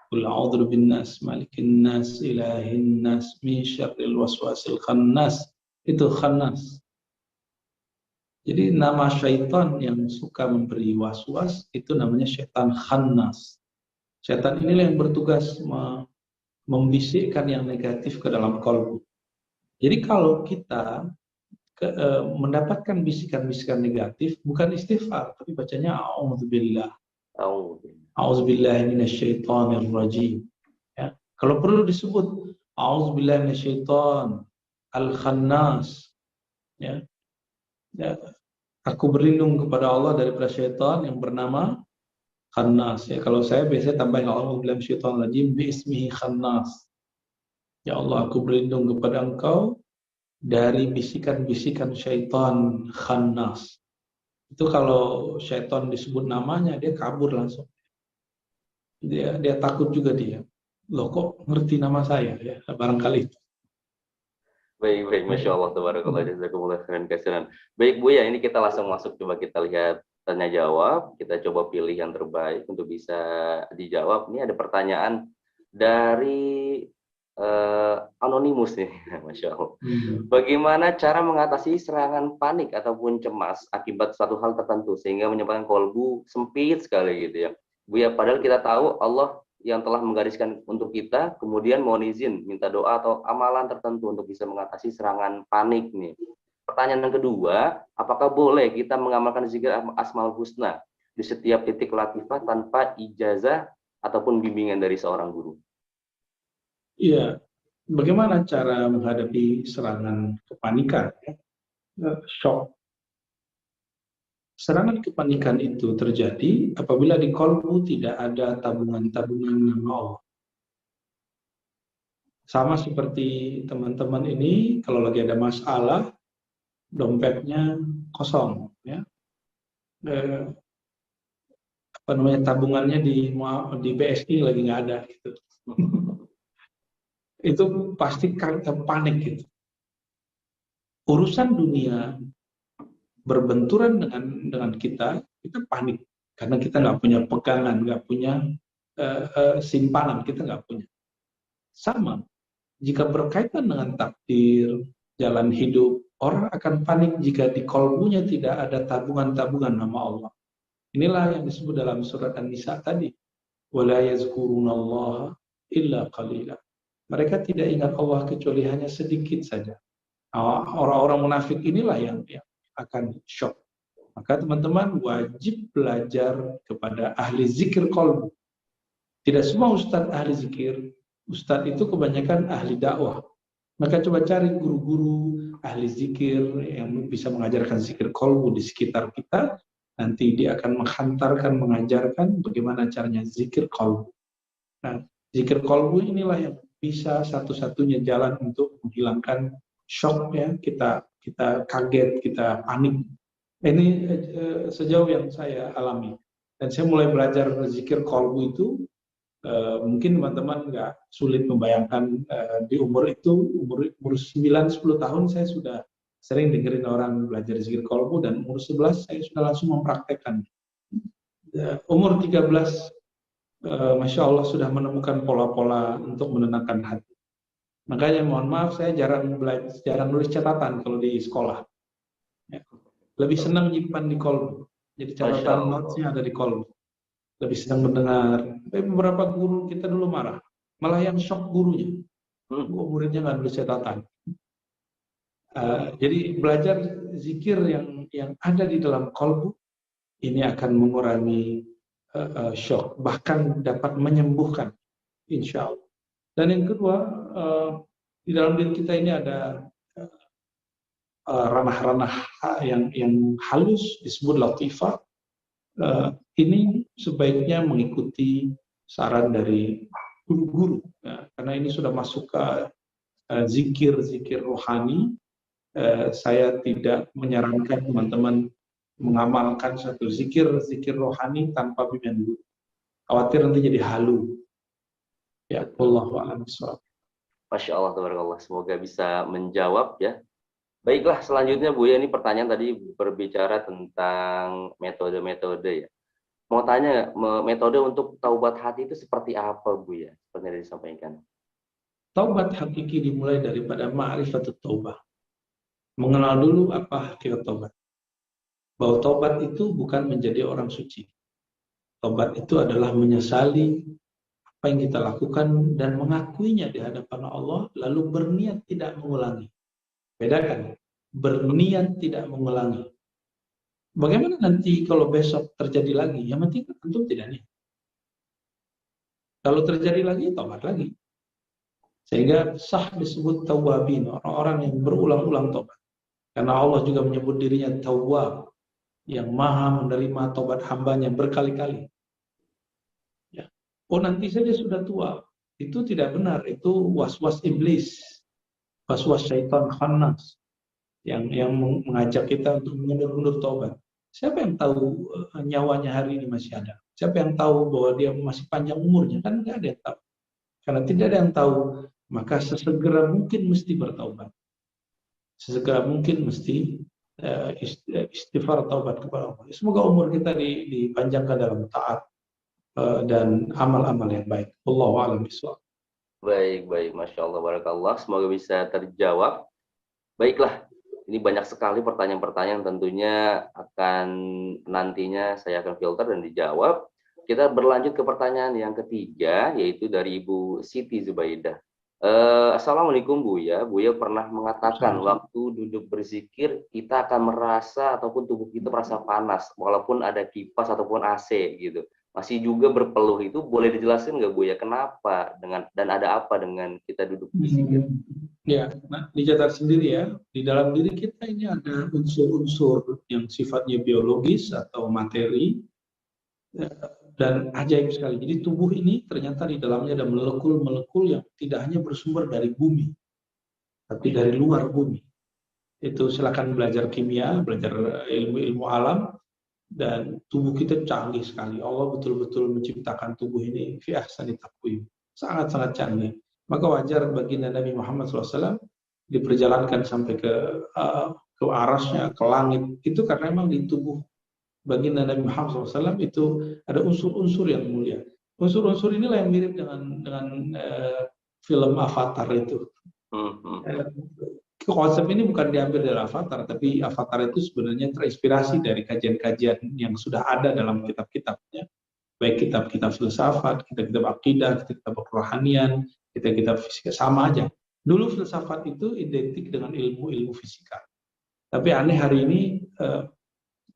Speaker 8: Qul a'udzu binnas malikin nas ilahin nas min syarril waswasil khannas. Itu khannas. Jadi nama syaitan yang suka memberi waswas itu namanya syaitan khannas. Syaitan inilah yang bertugas membisikkan yang negatif ke dalam kalbu. Jadi kalau kita mendapatkan bisikan-bisikan negatif, bukan istighfar, tapi bacanya a'udzubillah. A'udzubillahi minasyaitonir rajim. Kalau perlu disebut A'udzubillahi minasyaiton al-khannas, ya. Ya. Aku berlindung kepada Allah daripada syaitan yang bernama khannas. Ya, kalau saya biasanya tambahin A'udzubillahi minasyaitonir rajim biismihi khannas. Ya Allah, aku berlindung kepada Engkau dari bisikan-bisikan syaitan khannas. Itu kalau syaitan disebut namanya, dia kabur langsung. Dia takut juga dia. Loh kok ngerti nama saya? Ya, barangkali.
Speaker 6: Baik, Masya Allah, tabarakallah, jazakumullah khairan kasiran. Baik Bu ya, ini kita langsung masuk, coba kita lihat tanya jawab, kita coba pilih yang terbaik untuk bisa dijawab. Ini ada pertanyaan dari anonimus nih, Masya Allah. Bagaimana cara mengatasi serangan panik ataupun cemas akibat suatu hal tertentu sehingga menyebabkan kolbu sempit sekali gitu ya. Bu ya, padahal kita tahu Allah yang telah menggariskan untuk kita, kemudian mohon izin minta doa atau amalan tertentu untuk bisa mengatasi serangan panik nih. Pertanyaan yang kedua, apakah boleh kita mengamalkan zikir Asmaul Husna di setiap titik latifah tanpa ijazah ataupun bimbingan dari seorang guru?
Speaker 8: Iya, bagaimana cara menghadapi serangan kepanikan? Shock. Serangan kepanikan itu terjadi apabila di kolbu tidak ada tabungan-tabungan nama Allah. Sama seperti teman-teman ini, kalau lagi ada masalah, dompetnya kosong, ya. Tabungannya di BSI lagi nggak ada, gitu. Itu pasti panik, gitu. Urusan dunia berbenturan dengan kita panik karena kita nggak punya pegangan, nggak punya simpanan, kita nggak punya. Sama, jika berkaitan dengan takdir, jalan hidup, orang akan panik jika di kolbunya tidak ada tabungan-tabungan nama Allah. Inilah yang disebut dalam surat An-Nisa tadi, wala yazkurunallaha illa qalila. Mereka tidak ingat Allah kecuali hanya sedikit saja. Orang-orang munafik inilah yang akan shock. Maka teman-teman wajib belajar kepada ahli zikir kolbu. Tidak semua ustadz ahli zikir. Ustadz itu kebanyakan ahli dakwah. Maka coba cari guru-guru ahli zikir yang bisa mengajarkan zikir kolbu di sekitar kita. Nanti dia akan menghantarkan, mengajarkan bagaimana caranya zikir kolbu. Nah, zikir kolbu inilah yang bisa satu-satunya jalan untuk menghilangkan shock, ya, kita kaget, kita panik. Ini sejauh yang saya alami. Dan saya mulai belajar zikir kolbu itu, mungkin teman-teman nggak sulit membayangkan, di umur 9-10 tahun saya sudah sering dengerin orang belajar zikir kolbu, dan umur 11 saya sudah langsung mempraktekkan. Umur 13, Masya Allah sudah menemukan pola-pola untuk menenangkan hati. Makanya mohon maaf, saya jarang nulis catatan kalau di sekolah. Ya. Lebih senang nyimpan di kolbu. Jadi catatan notes-nya ada di kolbu. Lebih senang mendengar. Tapi beberapa guru kita dulu marah. Malah yang shock gurunya. Muridnya nggak nulis catatan. Jadi belajar zikir yang ada di dalam kolbu, ini akan mengurangi shock. Bahkan dapat menyembuhkan. Insya Allah. Dan yang kedua, di dalam diri kita ini ada ranah-ranah yang halus, disebut latifah. Ini sebaiknya mengikuti saran dari guru-guru, ya, karena ini sudah masuk ke zikir rohani. Saya tidak menyarankan teman-teman mengamalkan satu zikir rohani tanpa bimbingan guru. Khawatir nanti jadi halu. Ya, wallahu a'lam bishawab.
Speaker 6: Masya Allah, tabarakallah. Semoga bisa menjawab ya. Baiklah, selanjutnya Bu ya, ini pertanyaan tadi berbicara tentang metode-metode ya. Mau tanya, metode untuk taubat hati itu seperti apa Bu ya? Seperti yang disampaikan.
Speaker 8: Taubat hakiki dimulai daripada ma'rifatut taubah. Mengenal dulu apa hakikat taubat. Bahwa taubat itu bukan menjadi orang suci. Taubat itu adalah menyesali apa yang kita lakukan dan mengakuinya di hadapan Allah, lalu berniat tidak mengulangi. Bedakan, berniat tidak mengulangi. Bagaimana nanti kalau besok terjadi lagi? Yang penting tentu tidak niat. Kalau terjadi lagi, taubat lagi. Sehingga sah disebut tawabin, orang-orang yang berulang-ulang tobat. Karena Allah juga menyebut dirinya tawwab, yang maha menerima tobat hambanya berkali-kali. Ya. Oh nanti saja sudah tua. Itu tidak benar, itu was-was iblis, was-was syaitan khannas yang mengajak kita untuk mengundur-undur tobat. Siapa yang tahu nyawanya hari ini masih ada? Siapa yang tahu bahwa dia masih panjang umurnya? Kan tidak ada yang tahu. Karena tidak ada yang tahu, maka sesegera mungkin mesti bertaubat. Sesegera mungkin mesti istighfar taubat kepada Allah. Semoga umur kita dipanjangkan dalam taat dan amal-amal yang baik. Wallahu a'lam bishawab.
Speaker 6: Baik, Masya Allah, Barakallah. Semoga bisa terjawab. Baiklah, ini banyak sekali pertanyaan-pertanyaan tentunya akan nantinya saya akan filter dan dijawab. Kita berlanjut ke pertanyaan yang ketiga, yaitu dari Ibu Siti Zubaidah. Assalamualaikum Buya. Buya pernah mengatakan waktu duduk berzikir kita akan merasa ataupun tubuh kita merasa panas walaupun ada kipas ataupun AC gitu. Masih juga berpeluh, itu boleh dijelaskan nggak Buya kenapa dan ada apa dengan kita duduk berzikir?
Speaker 8: Ya, nah, dicatat sendiri ya, di dalam diri kita ini ada unsur-unsur yang sifatnya biologis atau materi. Dan ajaib sekali. Jadi tubuh ini ternyata di dalamnya ada molekul-molekul yang tidak hanya bersumber dari bumi, tapi dari luar bumi. Itu silakan belajar kimia, belajar ilmu-ilmu alam, dan tubuh kita canggih sekali. Allah betul-betul menciptakan tubuh ini fi ahsani taqwim. Sangat-sangat canggih. Maka wajar baginda Nabi Muhammad SAW diperjalankan sampai ke arasnya, ke langit. Itu karena memang di tubuh baginda Nabi Muhammad SAW itu ada unsur-unsur yang mulia. Unsur-unsur inilah yang mirip dengan film Avatar itu. Konsep ini bukan diambil dari Avatar, tapi Avatar itu sebenarnya terinspirasi dari kajian-kajian yang sudah ada dalam kitab-kitabnya. Baik kitab-kitab filsafat, kitab-kitab akidah, kitab-kitab kerohanian, kitab-kitab fisika, sama aja. Dulu filsafat itu identik dengan ilmu-ilmu fisika. Tapi aneh hari ini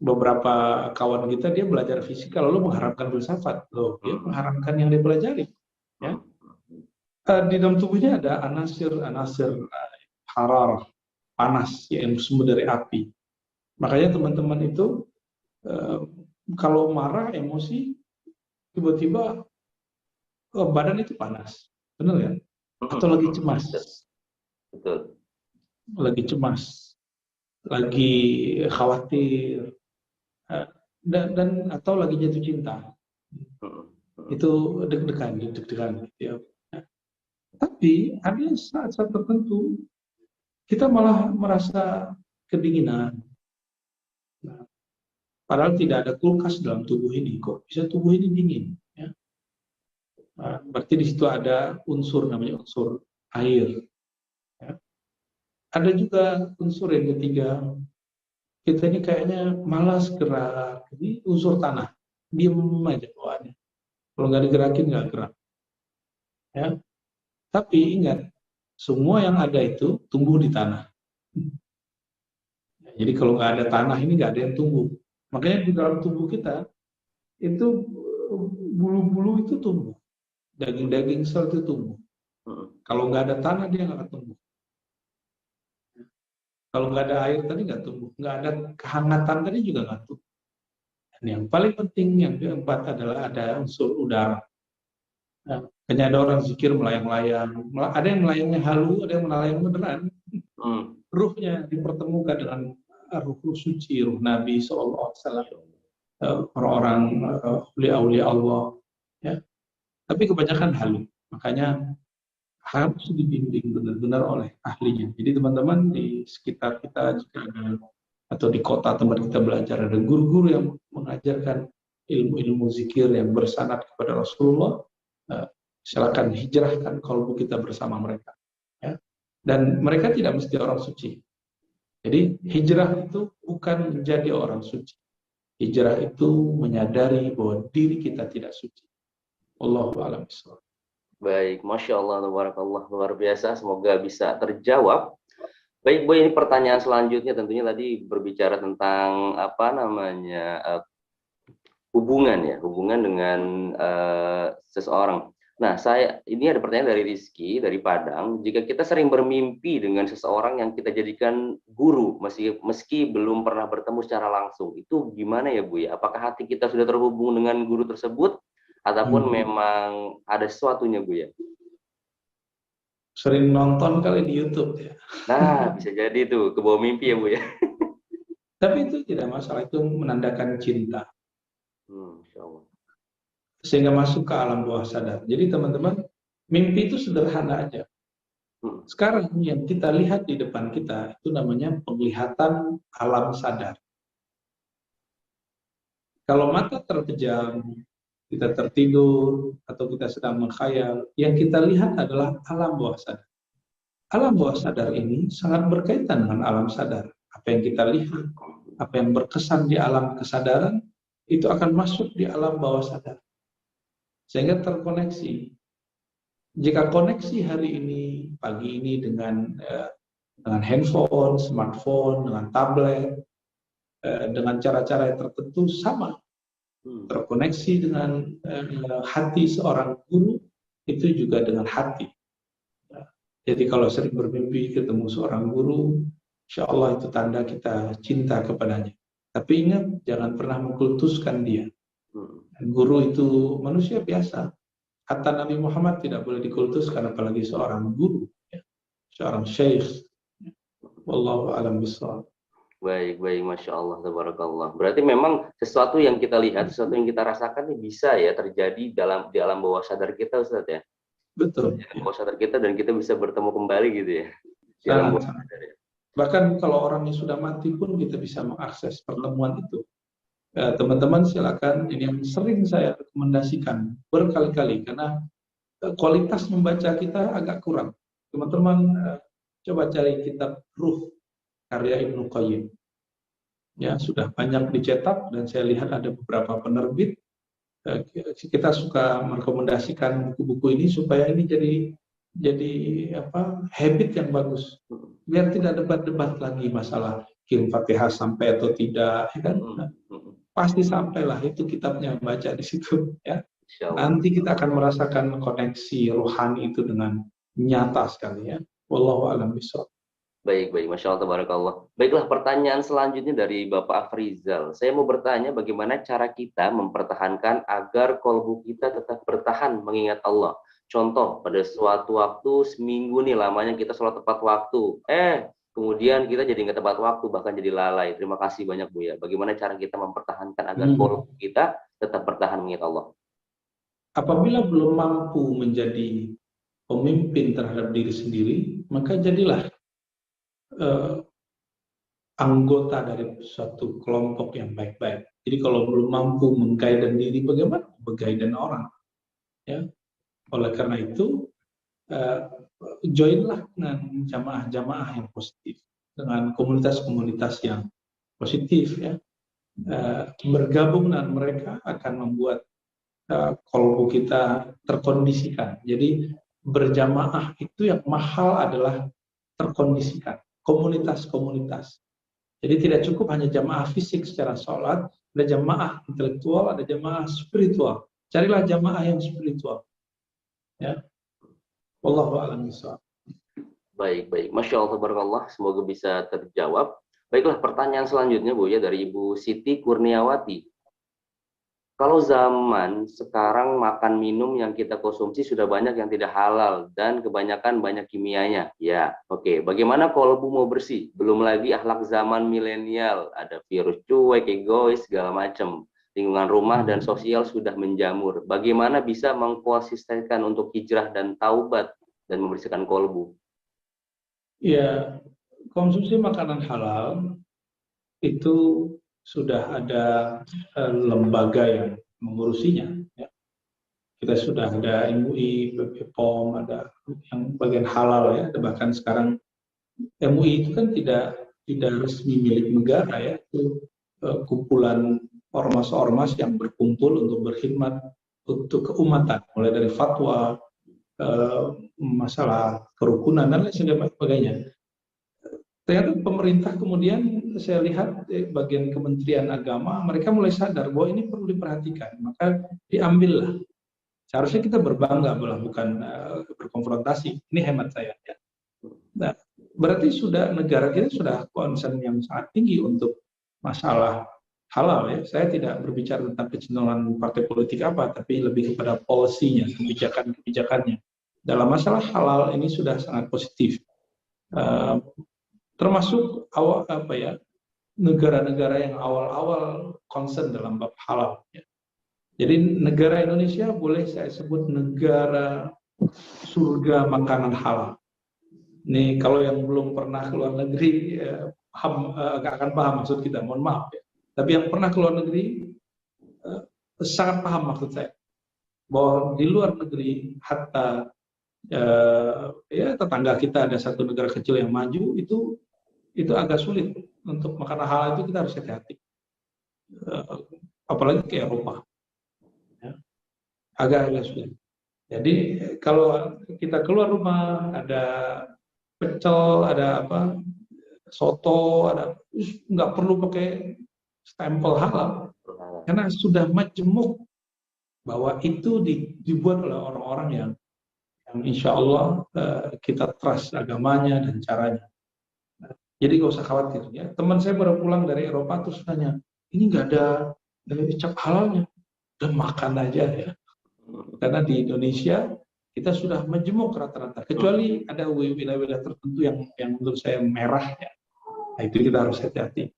Speaker 8: beberapa kawan kita dia belajar fisika lalu mengharapkan filsafat, loh dia mengharapkan yang dipelajari. Ya. Di dalam tubuhnya ada anasir hararah, panas yang bersumber dari api. Makanya teman-teman itu kalau marah, emosi, tiba-tiba badan itu panas, benar ya? Atau lagi cemas,
Speaker 6: betul.
Speaker 8: Lagi cemas, lagi khawatir. Dan atau lagi jatuh cinta, itu deg-degan gitu ya. Tapi ada saat-saat tertentu kita malah merasa kedinginan. Nah, padahal tidak ada kulkas dalam tubuh ini, kok bisa tubuh ini dingin? Ya? Nah, berarti di situ ada unsur namanya unsur air. Ya. Ada juga unsur yang ketiga. Kita ini kayaknya malas gerak, ini unsur tanah, diem aja bawaannya. Kalau nggak digerakin nggak gerak. Ya. Tapi ingat, semua yang ada itu tumbuh di tanah. Jadi kalau nggak ada tanah ini nggak ada yang tumbuh. Makanya di dalam tubuh kita itu bulu-bulu itu tumbuh, daging-daging sel itu tumbuh. Kalau nggak ada tanah dia nggak akan tumbuh. Kalau nggak ada air tadi nggak tumbuh, nggak ada kehangatan tadi juga nggak tumbuh. Dan yang paling penting yang keempat adalah ada unsur udara. Nah, hanya ada orang zikir melayang-layang, ada yang melayangnya halu, ada yang melayang beneran. Ruhnya dipertemukan dengan ruh suci, ruh Nabi SAW, orang-orang aulia Allah. Ya. Tapi kebanyakan halu, makanya harus dibimbing benar-benar oleh ahlinya. Jadi teman-teman di sekitar kita jika ada atau di kota tempat kita belajar ada guru-guru yang mengajarkan ilmu-ilmu zikir yang bersanad kepada Rasulullah, silakan hijrahkan kalbu kita bersama mereka. Ya. Dan mereka tidak mesti orang suci. Jadi hijrah itu bukan menjadi orang suci. Hijrah itu menyadari bahwa diri kita tidak suci. Wallahu a'lam bishawab.
Speaker 6: Baik, Masya Allah, tabarakallah, luar biasa. Semoga bisa terjawab. Baik, Bu, ini pertanyaan selanjutnya tentunya tadi berbicara tentang apa namanya hubungan dengan seseorang. Nah, ini ada pertanyaan dari Rizky dari Padang. Jika kita sering bermimpi dengan seseorang yang kita jadikan guru, meski belum pernah bertemu secara langsung, itu gimana ya Bu ya? Apakah hati kita sudah terhubung dengan guru tersebut, ataupun memang ada sesuatunya Bu ya?
Speaker 8: Sering nonton kali di YouTube ya.
Speaker 6: Nah, bisa jadi tuh, ke bawah mimpi ya Bu ya.
Speaker 8: Tapi itu tidak masalah, itu menandakan cinta.
Speaker 6: Insya Allah.
Speaker 8: Sehingga masuk ke alam bawah sadar. Jadi teman-teman, mimpi itu sederhana aja. Sekarang yang kita lihat di depan kita, itu namanya penglihatan alam sadar. Kalau mata terpejam, kita tertidur, atau kita sedang mengkhayal, yang kita lihat adalah alam bawah sadar. Alam bawah sadar ini sangat berkaitan dengan alam sadar. Apa yang kita lihat, apa yang berkesan di alam kesadaran, itu akan masuk di alam bawah sadar. Sehingga terkoneksi. Jika koneksi hari ini, pagi ini dengan handphone, smartphone, dengan tablet, dengan cara-cara yang tertentu sama. Terkoneksi dengan hati seorang guru, itu juga dengan hati. Jadi kalau sering bermimpi ketemu seorang guru, insya Allah itu tanda kita cinta kepadanya. Tapi ingat, jangan pernah mengkultuskan dia. Guru itu manusia biasa. Hatta Nabi Muhammad tidak boleh dikultuskan, apalagi seorang guru, ya. Seorang syekh. Wallahu a'lam bishawab.
Speaker 6: Baik, Masya Allah, tabarakallah. Berarti memang sesuatu yang kita lihat, sesuatu yang kita rasakan ini bisa ya terjadi di alam bawah sadar kita, Ustaz ya?
Speaker 8: Betul.
Speaker 6: Di bawah sadar kita, dan kita bisa bertemu kembali gitu ya? Di alam bawah sadar ya?
Speaker 8: Bahkan kalau orangnya sudah mati pun kita bisa mengakses pertemuan itu. Teman-teman silakan, ini yang sering saya rekomendasikan berkali-kali, karena kualitas membaca kita agak kurang. Teman-teman coba cari kitab Ruh karya Ibnu Qayyim. Ya, sudah banyak dicetak dan saya lihat ada beberapa penerbit. Kita suka merekomendasikan buku-buku ini supaya ini jadi habit yang bagus. Biar tidak debat-debat lagi masalah kirim Fatihah sampai atau tidak, ya kan? Pasti sampailah, itu kitabnya, baca di situ ya. Nanti kita akan merasakan koneksi rohani itu dengan nyata sekali ya. Wallahu a'lam bishawab.
Speaker 6: Baik, Masya Allah, tabarakallah. Baiklah, pertanyaan selanjutnya dari Bapak Afrizal. Saya mau bertanya bagaimana cara kita mempertahankan agar kolbu kita tetap bertahan mengingat Allah. Contoh, pada suatu waktu seminggu nih lamanya kita sholat tepat waktu. Kemudian kita jadi nggak tepat waktu, bahkan jadi lalai. Terima kasih banyak Bu ya. Bagaimana cara kita mempertahankan agar kolbu kita tetap bertahan mengingat Allah?
Speaker 8: Apabila belum mampu menjadi pemimpin terhadap diri sendiri, maka jadilah anggota dari suatu kelompok yang baik-baik. Jadi kalau belum mampu mengguidance diri, bagaimana mengguidance orang? Ya. Oleh karena itu, joinlah dengan jamaah-jamaah yang positif, dengan komunitas-komunitas yang positif, ya. Bergabung dengan mereka akan membuat kolbu kita terkondisikan. Jadi berjamaah itu yang mahal adalah terkondisikan. Komunitas-komunitas. Jadi tidak cukup hanya jamaah fisik secara sholat, ada jamaah intelektual, ada jamaah spiritual. Carilah jamaah yang spiritual. Ya. Wallahu a'lam bishawab.
Speaker 6: Baik. Masya Allah, tabarakallah. Semoga bisa terjawab. Baiklah, pertanyaan selanjutnya Bu ya, dari Ibu Siti Kurniawati. Kalau zaman sekarang makan minum yang kita konsumsi sudah banyak yang tidak halal dan kebanyakan banyak kimianya. Ya, oke. Bagaimana kolbu mau bersih? Belum lagi akhlak zaman milenial, ada virus cuek, egois, segala macam. Lingkungan rumah dan sosial sudah menjamur. Bagaimana bisa mengkonsistenkan untuk hijrah dan taubat dan membersihkan kolbu?
Speaker 8: Ya, konsumsi makanan halal itu sudah ada lembaga yang mengurusinya. Ya. Kita sudah ada MUI, BPOM, ada yang bagian halal ya. Bahkan sekarang MUI itu kan tidak resmi milik negara ya. Itu kumpulan ormas-ormas yang berkumpul untuk berkhidmat untuk keumatan, mulai dari fatwa, masalah kerukunan dan lain sebagainya. Ternyata pemerintah kemudian saya lihat bagian Kementerian Agama mereka mulai sadar bahwa ini perlu diperhatikan, maka diambillah Seharusnya kita berbangga, bukan berkonfrontasi. Ini hemat saya. Ya. Nah, berarti negara kita sudah concern yang sangat tinggi untuk masalah halal ya. Saya tidak berbicara tentang kecenderungan partai politik apa, tapi lebih kepada policy-nya, kebijakannya. Dalam masalah halal ini sudah sangat positif. Termasuk negara-negara yang awal-awal concern dalam bab halal. Ya. Jadi negara Indonesia boleh saya sebut negara surga makanan halal. Nih kalau yang belum pernah ke luar negeri nggak akan paham maksud kita, mohon maaf ya. Tapi yang pernah ke luar negeri sangat paham maksud saya. Bahwa di luar negeri hatta tetangga kita ada satu negara kecil yang maju itu agak sulit untuk makanan halal itu, kita harus hati-hati. Apalagi ke Eropa. Agak sulit. Jadi kalau kita keluar rumah ada pecel, ada soto, nggak perlu pakai stempel halal, karena sudah majemuk bahwa itu dibuat oleh orang-orang yang insya Allah kita trust agamanya dan caranya. Jadi nggak usah khawatir ya. Teman saya baru pulang dari Eropa terus nanya, ini nggak ada cap halalnya, dan makan aja ya. Karena di Indonesia kita sudah majemuk rata-rata, kecuali ada wilayah-wilayah tertentu yang menurut saya merah ya. Nah, itu kita harus hati-hati.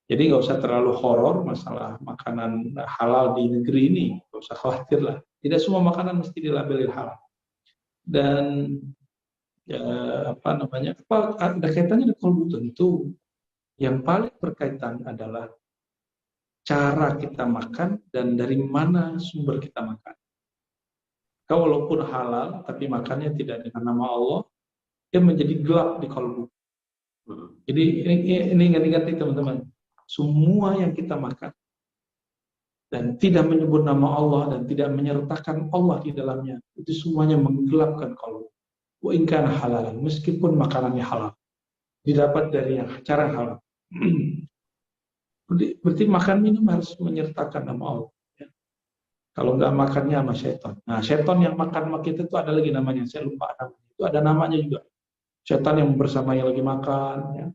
Speaker 8: Jadi nggak usah terlalu horor masalah makanan halal di negeri ini, nggak usah khawatir lah. Tidak semua makanan mesti dilabeli halal. Dan ada kaitannya dengan kolbu tentu. Yang paling berkaitan adalah cara kita makan dan dari mana sumber kita makan. Walaupun halal, tapi makannya tidak dengan nama Allah, dia menjadi gelap di kolbu. Jadi ini ingat-ingat teman-teman. Semua yang kita makan dan tidak menyebut nama Allah dan tidak menyertakan Allah di dalamnya, itu semuanya menggelapkan kolbu. Wa in kana halalan, meskipun makanannya halal, didapat dari yang cara halal. Berarti makan minum harus menyertakan nama Allah. Kalau nggak makannya sama setan. Nah, setan yang makan sama kita itu ada lagi namanya, saya lupa namanya. Itu ada namanya juga. Setan yang bersamai lagi makan. Ya.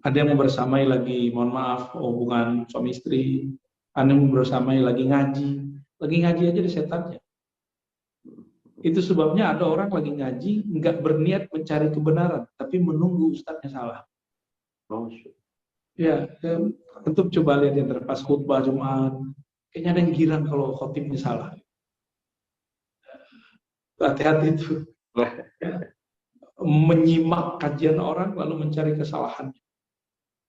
Speaker 8: Ada yang bersamai lagi, mohon maaf, hubungan suami istri. Ada yang bersamai lagi ngaji. Lagi ngaji aja di setannya. Itu sebabnya ada orang lagi ngaji, nggak berniat mencari kebenaran, tapi menunggu ustadznya salah. Ya, tentu coba lihat yang terpas khutbah Jumat. Kayaknya ada yang girang kalau khotibnya salah. Hati-hati itu. Ya. Menyimak kajian orang lalu mencari kesalahannya.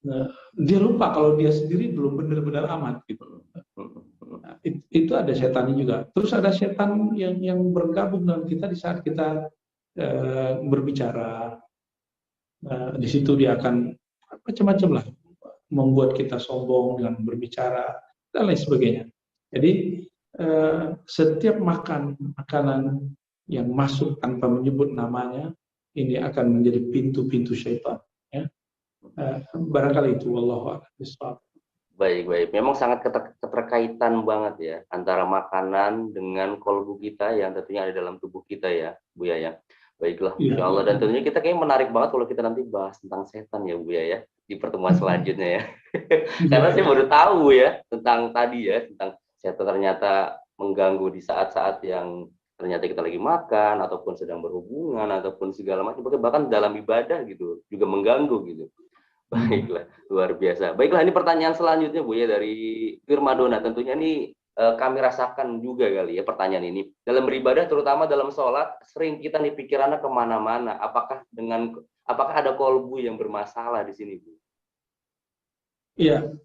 Speaker 8: Nah, dia lupa kalau dia sendiri belum benar-benar amat gitu. Nah, itu ada setannya juga. Terus ada setan yang bergabung dengan kita di saat kita berbicara. Di situ dia akan macam-macam lah, membuat kita sombong dengan berbicara dan lain sebagainya. Jadi setiap makanan yang masuk tanpa menyebut namanya ini akan menjadi pintu-pintu syaitan. Ya. Barangkali itu, wallahu a'lam.
Speaker 6: Baik. Memang sangat keterkaitan banget ya antara makanan dengan kolbu kita yang tentunya ada dalam tubuh kita ya, Buya ya. Baiklah, insya Allah. Dan tentunya kita kayaknya menarik banget kalau kita nanti bahas tentang setan ya, Buya ya, di pertemuan selanjutnya ya. Karena saya baru tahu ya tentang tadi ya, tentang setan ternyata mengganggu di saat-saat yang ternyata kita lagi makan ataupun sedang berhubungan ataupun segala macam, bahkan dalam ibadah gitu juga mengganggu gitu. Baiklah, luar biasa. Baiklah, ini pertanyaan selanjutnya Bu ya dari Firmadona. Tentunya ini kami rasakan juga kali ya pertanyaan ini. Dalam beribadah terutama dalam sholat sering kita nih pikirannya kemana-mana. Apakah ada kolbu yang bermasalah di sini Bu?
Speaker 8: Iya,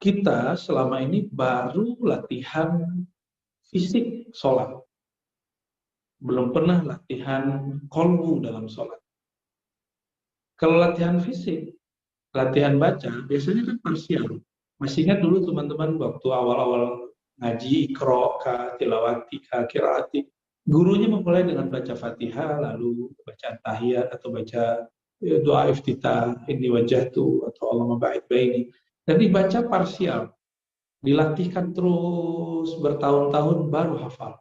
Speaker 8: kita selama ini baru latihan fisik sholat. Belum pernah latihan kolbu dalam sholat. Kalau latihan fisik, latihan baca, biasanya kan parsial. Masih ingat dulu teman-teman waktu awal-awal ngaji, ikro, tilawati, kiraati, gurunya memulai dengan baca Fatihah, lalu baca tahiyat atau baca doa iftitah, inni wajjahtu atau Allahumma ba'id baini. Dan dibaca parsial. dilatihkan terus bertahun-tahun baru hafal.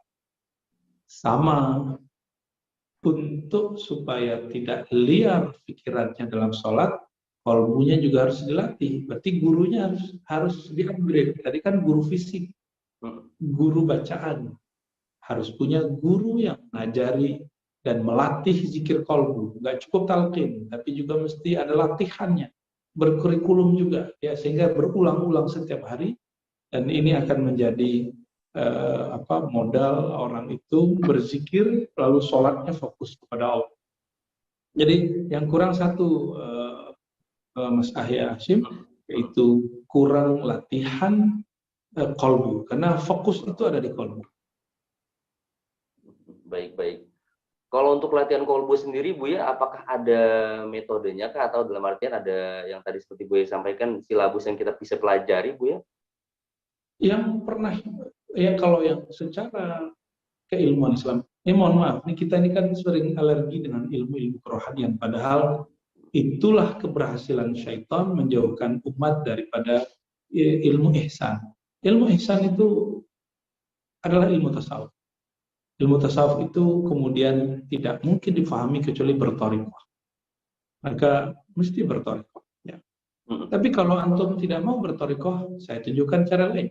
Speaker 8: Sama, untuk supaya tidak liar pikirannya dalam sholat, kolbunya juga harus dilatih. Berarti gurunya harus di-upgrade. Tadi kan guru fisik, guru bacaan. Harus punya guru yang mengajari dan melatih zikir kolbu. Nggak cukup talqin, tapi juga mesti ada latihannya. Berkurikulum juga, ya, sehingga berulang-ulang setiap hari. Dan ini akan menjadi modal orang itu berzikir lalu sholatnya fokus kepada Allah. Jadi yang kurang satu, Mas Ahya Hashim, yaitu kurang latihan kolbu, karena fokus itu ada di kolbu.
Speaker 6: Baik. Kalau untuk latihan kolbu sendiri, Buya, apakah ada metodenya kah, atau dalam artian ada yang tadi seperti Buya sampaikan, silabus yang kita bisa pelajari, Buya? Yang
Speaker 8: pernah, ya kalau yang secara keilmuan Islam, mohon maaf, kita ini kan sering alergi dengan ilmu-ilmu kerohanian, padahal itulah keberhasilan syaitan menjauhkan umat daripada ilmu ihsan. Ilmu ihsan itu adalah ilmu tasawuf. Ilmu tasawuf itu kemudian tidak mungkin difahami kecuali berthariqah. Maka mesti berthariqah. Ya. Tapi kalau antum tidak mau berthariqah, saya tunjukkan cara lain.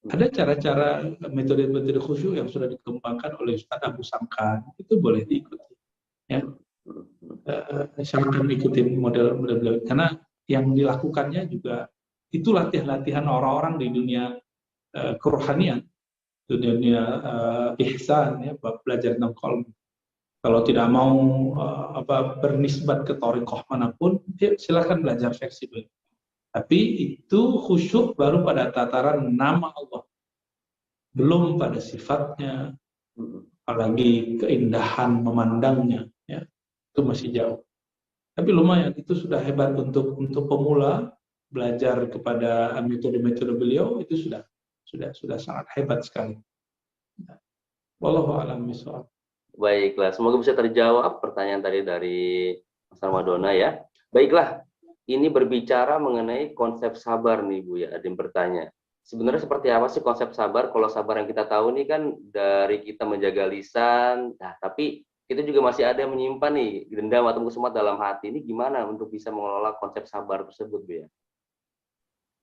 Speaker 8: Ada cara-cara metode-metode khusyuk yang sudah dikembangkan oleh Ustaz Abu Samkan, itu boleh diikuti. Ya. Saya akan ikutin model-model, karena yang dilakukannya juga itu latihan-latihan orang-orang di dunia kerohanian, dunia ihsan, ya, belajar tentang kolbu. Kalau tidak mau bernisbat ke thariqah manapun, ya, silakan belajar fleksibel. Tapi itu khusyuk baru pada tataran nama Allah, belum pada sifatnya, apalagi keindahan memandangnya, ya, itu masih jauh. Tapi lumayan, itu sudah hebat untuk pemula. Belajar kepada metode-metode beliau itu sudah sangat hebat sekali. Wallahu a'lam bishawab.
Speaker 6: Baiklah, semoga bisa terjawab pertanyaan tadi dari Mas Ramadona, ya. Baiklah. Ini berbicara mengenai konsep sabar nih, Bu, ya. Ada yang bertanya. Sebenarnya seperti apa sih konsep sabar? Kalau sabar yang kita tahu nih kan dari kita menjaga lisan, nah, tapi kita juga masih ada yang menyimpan nih dendam atau kesumat dalam hati. Ini gimana untuk bisa mengelola konsep sabar tersebut, Bu, ya?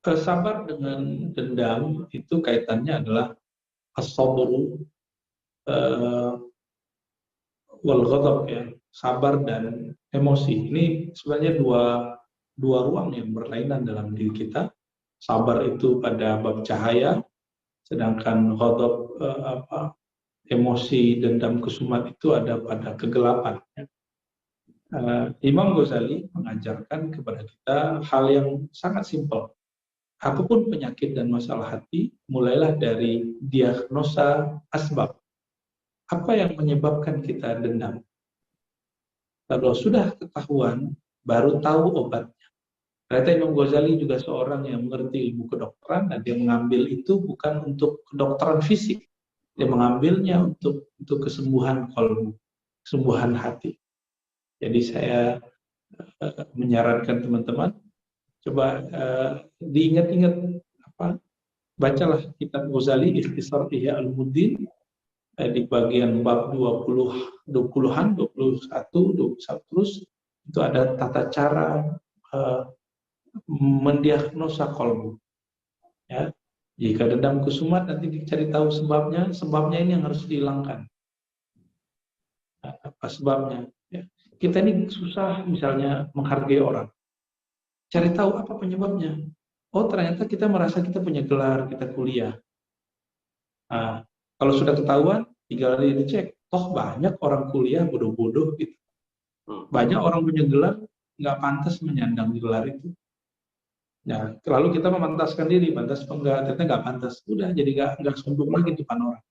Speaker 8: Sabar dengan dendam itu kaitannya adalah as-sabru wal ghadab, ya. Sabar dan emosi. Ini sebenarnya dua ruang yang berlainan dalam diri kita. Sabar itu pada bab cahaya, sedangkan ghadab, emosi, dendam, kesumat itu ada pada kegelapan. Imam Ghazali mengajarkan kepada kita hal yang sangat simpel. Apapun penyakit dan masalah hati, mulailah dari diagnosa asbab. Apa yang menyebabkan kita dendam? Kalau sudah ketahuan, baru tahu obatnya. Ternyata Imam Ghazali juga seorang yang mengerti ilmu kedokteran, dan dia mengambil itu bukan untuk kedokteran fisik, dia mengambilnya untuk kesembuhan kolbu, kesembuhan hati. Jadi saya menyarankan teman-teman, coba diingat-ingat, bacalah kitab Ghazali, Ikhtisar Ihya Ulumuddin, di bagian bab 20-an, 21, 21 terus, itu ada tata cara mendiagnosa kolbu. Ya, jika dendam kesumat nanti dicari tahu sebabnya ini yang harus dihilangkan. Apa sebabnya? Ya. Kita ini susah misalnya menghargai orang. Cari tahu apa penyebabnya. Oh, ternyata kita merasa kita punya gelar, kita kuliah. Nah, kalau sudah ketahuan, tinggal dicek. Toh banyak orang kuliah bodoh-bodoh gitu. Banyak orang punya gelar, nggak pantas menyandang gelar itu. Nah, lalu kita memantaskan diri, pantas apa enggak, ternyata nggak pantas. Udah, jadi nggak sombong lagi depan orang.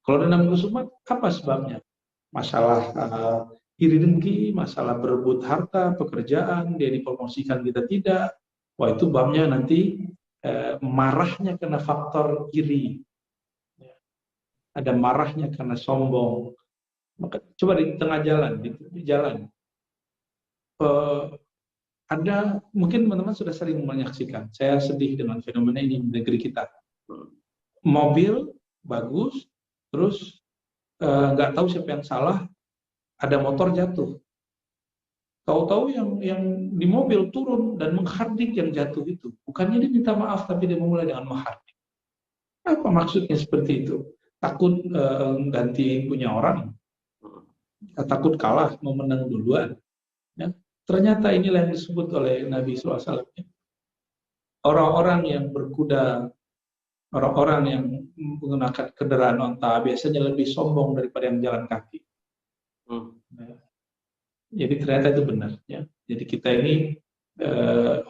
Speaker 8: Kalau dendam kesumat, apa sebabnya? Masalah iri dengki, masalah berebut harta, pekerjaan, dia dipromosikan, kita tidak. Wah, itu babnya nanti marahnya karena faktor iri. Ada marahnya karena sombong. Maka coba di tengah jalan, di jalan. ada mungkin teman-teman sudah sering menyaksikan. Saya sedih dengan fenomena ini di negeri kita. Mobil bagus, terus nggak tahu siapa yang salah, ada motor jatuh. Tahu-tahu yang di mobil turun dan menghardik yang jatuh itu. Bukannya dia minta maaf, tapi dia memulai dengan menghardik. Apa maksudnya seperti itu? Takut ganti punya orang, takut kalah, mau menang duluan. Ya. Ternyata inilah yang disebut oleh Nabi SAW. Orang-orang yang berkuda, orang-orang yang menggunakan kendaraan onta biasanya lebih sombong daripada yang jalan kaki. Ya. Jadi ternyata itu benar. Ya. Jadi kita ini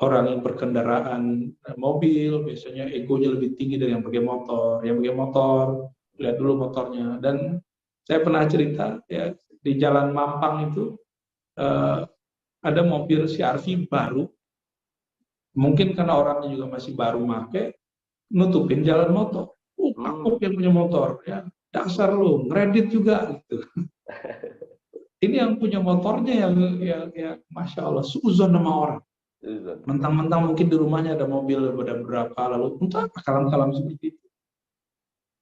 Speaker 8: orang yang berkendaraan mobil biasanya egonya lebih tinggi dari yang pakai motor. Yang pakai motor lihat dulu motornya. Dan saya pernah cerita ya di Jalan Mampang itu ada mobil CR-V baru. Mungkin karena orangnya juga masih baru make, nutupin jalan motor. Takut yang punya motor ya. Dasar lu, ngeredit juga gitu. Ini yang punya motornya yang Masya Allah, suuzon sama orang. Mentang-mentang mungkin di rumahnya ada mobil berapa, lalu entah kalam-kalam seperti itu.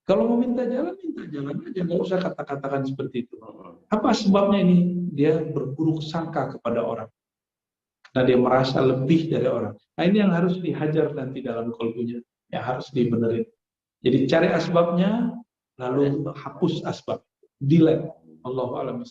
Speaker 8: Kalau mau minta jalan aja, nggak usah kata-katakan seperti itu. Apa sebabnya ini? Dia berburuk sangka kepada orang. Karena dia merasa lebih dari orang. Nah ini yang harus dihajar nanti dalam kolbunya, yang harus dibenerin. Jadi cari asbabnya, lalu hapus asbab, delete. Allahu a'lam.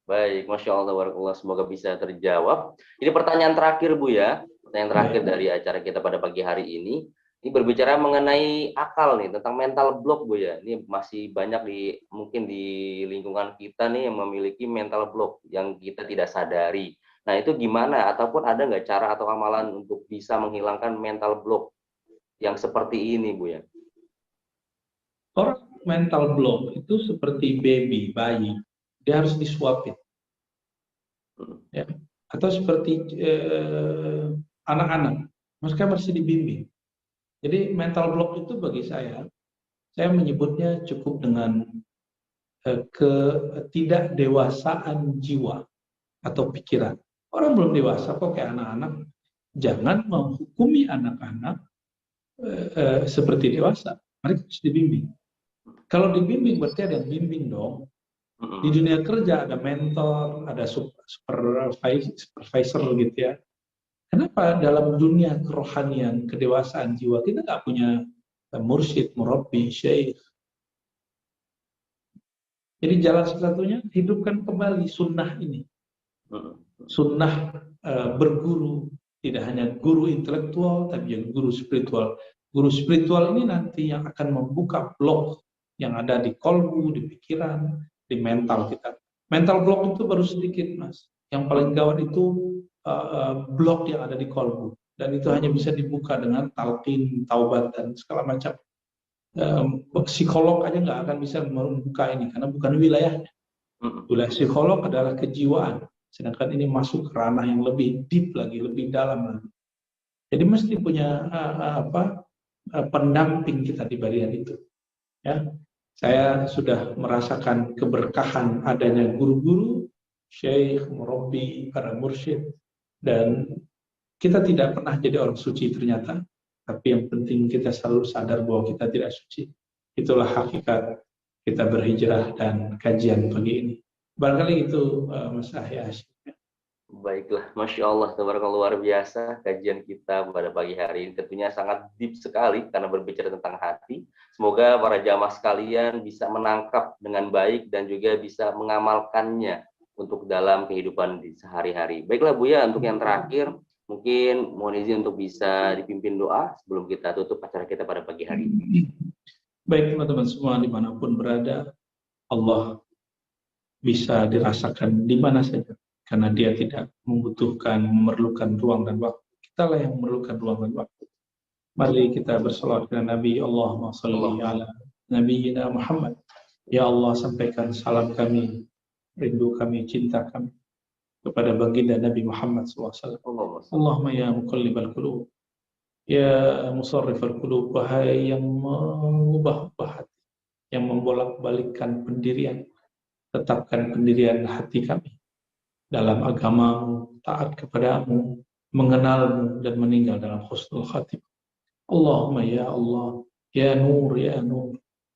Speaker 6: Baik, Masya Allah, barakallah, semoga bisa terjawab. Ini pertanyaan terakhir Bu ya, pertanyaan terakhir dari acara kita pada pagi hari ini. Ini berbicara mengenai akal nih, tentang mental block Bu ya. Ini masih banyak mungkin di lingkungan kita nih yang memiliki mental block yang kita tidak sadari. Nah itu gimana? Ataupun ada nggak cara atau amalan untuk bisa menghilangkan mental block yang seperti ini Bu ya?
Speaker 8: Orang mental block itu seperti bayi. Dia harus disuapin, ya. Atau seperti anak-anak, mereka masih dibimbing. Jadi mental block itu bagi saya menyebutnya cukup dengan ketidakdewasaan jiwa atau pikiran. Orang belum dewasa kok kayak anak-anak. Jangan menghukumi anak-anak seperti dewasa. Mereka harus dibimbing. Kalau dibimbing berarti ada yang bimbing dong. Di dunia kerja ada mentor, ada supervisor gitu ya. Kenapa dalam dunia kerohanian, kedewasaan jiwa kita nggak punya mursyid, murabbi, syekh? Jadi jalan satu-satunya hidupkan kembali sunnah ini. Sunnah berguru, tidak hanya guru intelektual, tapi juga guru spiritual. Guru spiritual ini nanti yang akan membuka blok yang ada di kolbu, di pikiran, di mental kita. Mental block itu baru sedikit, Mas. Yang paling gawat itu blok yang ada di kolbu. Dan itu hanya bisa dibuka dengan talqin, taubat, dan segala macam. Psikolog aja nggak akan bisa membuka ini, karena bukan wilayahnya. Wilayah psikolog adalah kejiwaan. Sedangkan ini masuk ke ranah yang lebih deep lagi, lebih dalam lagi. Jadi mesti punya pendamping kita di bagian itu. Ya. Saya sudah merasakan keberkahan adanya guru-guru, syekh, murabbi, para mursyid, dan kita tidak pernah jadi orang suci ternyata, tapi yang penting kita selalu sadar bahwa kita tidak suci. Itulah hakikat kita berhijrah dan kajian pagi ini. Barangkali itu Mas Ahya.
Speaker 6: Baiklah, Masya Allah, tabarakallah, luar biasa kajian kita pada pagi hari ini. Tentunya sangat deep sekali karena berbicara tentang hati. Semoga para jamaah sekalian bisa menangkap dengan baik dan juga bisa mengamalkannya untuk dalam kehidupan di sehari-hari. Baiklah Bu ya, untuk yang terakhir, mungkin mohon izin untuk bisa dipimpin doa sebelum kita tutup acara kita pada pagi hari ini.
Speaker 8: Baik teman-teman semua dimanapun berada, Allah bisa dirasakan di mana saja. Karena dia tidak memerlukan ruang dan waktu. Kitalah yang memerlukan ruang dan waktu. Mari kita bersalawat kepada Nabi. Allahumma salli ala Nabiyyina Muhammad. Ya Allah, sampaikan salam kami, rindu kami, cinta kami kepada baginda Nabi Muhammad SAW. Allahumma ya muqallibal qulub, ya musarrifal qulub, wahai yang mengubah-ubah hati, yang membolak-balikkan pendirian, tetapkan pendirian hati kami dalam agamamu, taat kepadamu, mengenalmu dan meninggal dalam husnul khatimah. Allahumma ya Allah, ya Nur,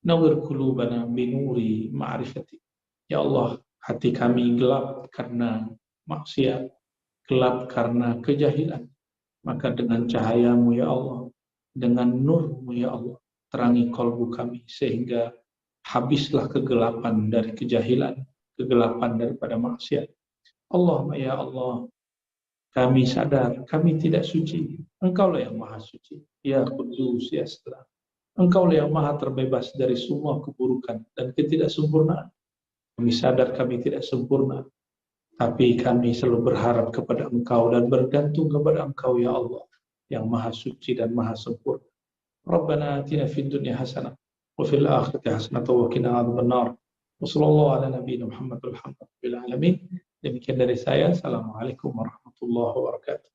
Speaker 8: nawwir qulubana binuri ma'rifati. Ya Allah, hati kami gelap karena maksiat, gelap karena kejahilan. Maka dengan cahayamu ya Allah, dengan nurmu ya Allah, terangi kalbu kami sehingga habislah kegelapan dari kejahilan, kegelapan daripada maksiat. Allahumma ya Allah, kami sadar kami tidak suci. Engkaulah yang maha suci. Ya Qudus, ya Salam. Engkaulah yang maha terbebas dari semua keburukan dan ketidaksempurnaan. Kami sadar kami tidak sempurna, tapi kami selalu berharap kepada Engkau dan bergantung kepada Engkau ya Allah, yang maha suci dan maha sempurna. Rabbana atina fid dunya hasanah wa fil akhirati hasanah wa qina adzabannar. Wassallallahu ala nabiyina Muhammad walhamdulillahi alamin. Demikian dari saya. Assalamualaikum warahmatullahi wabarakatuh.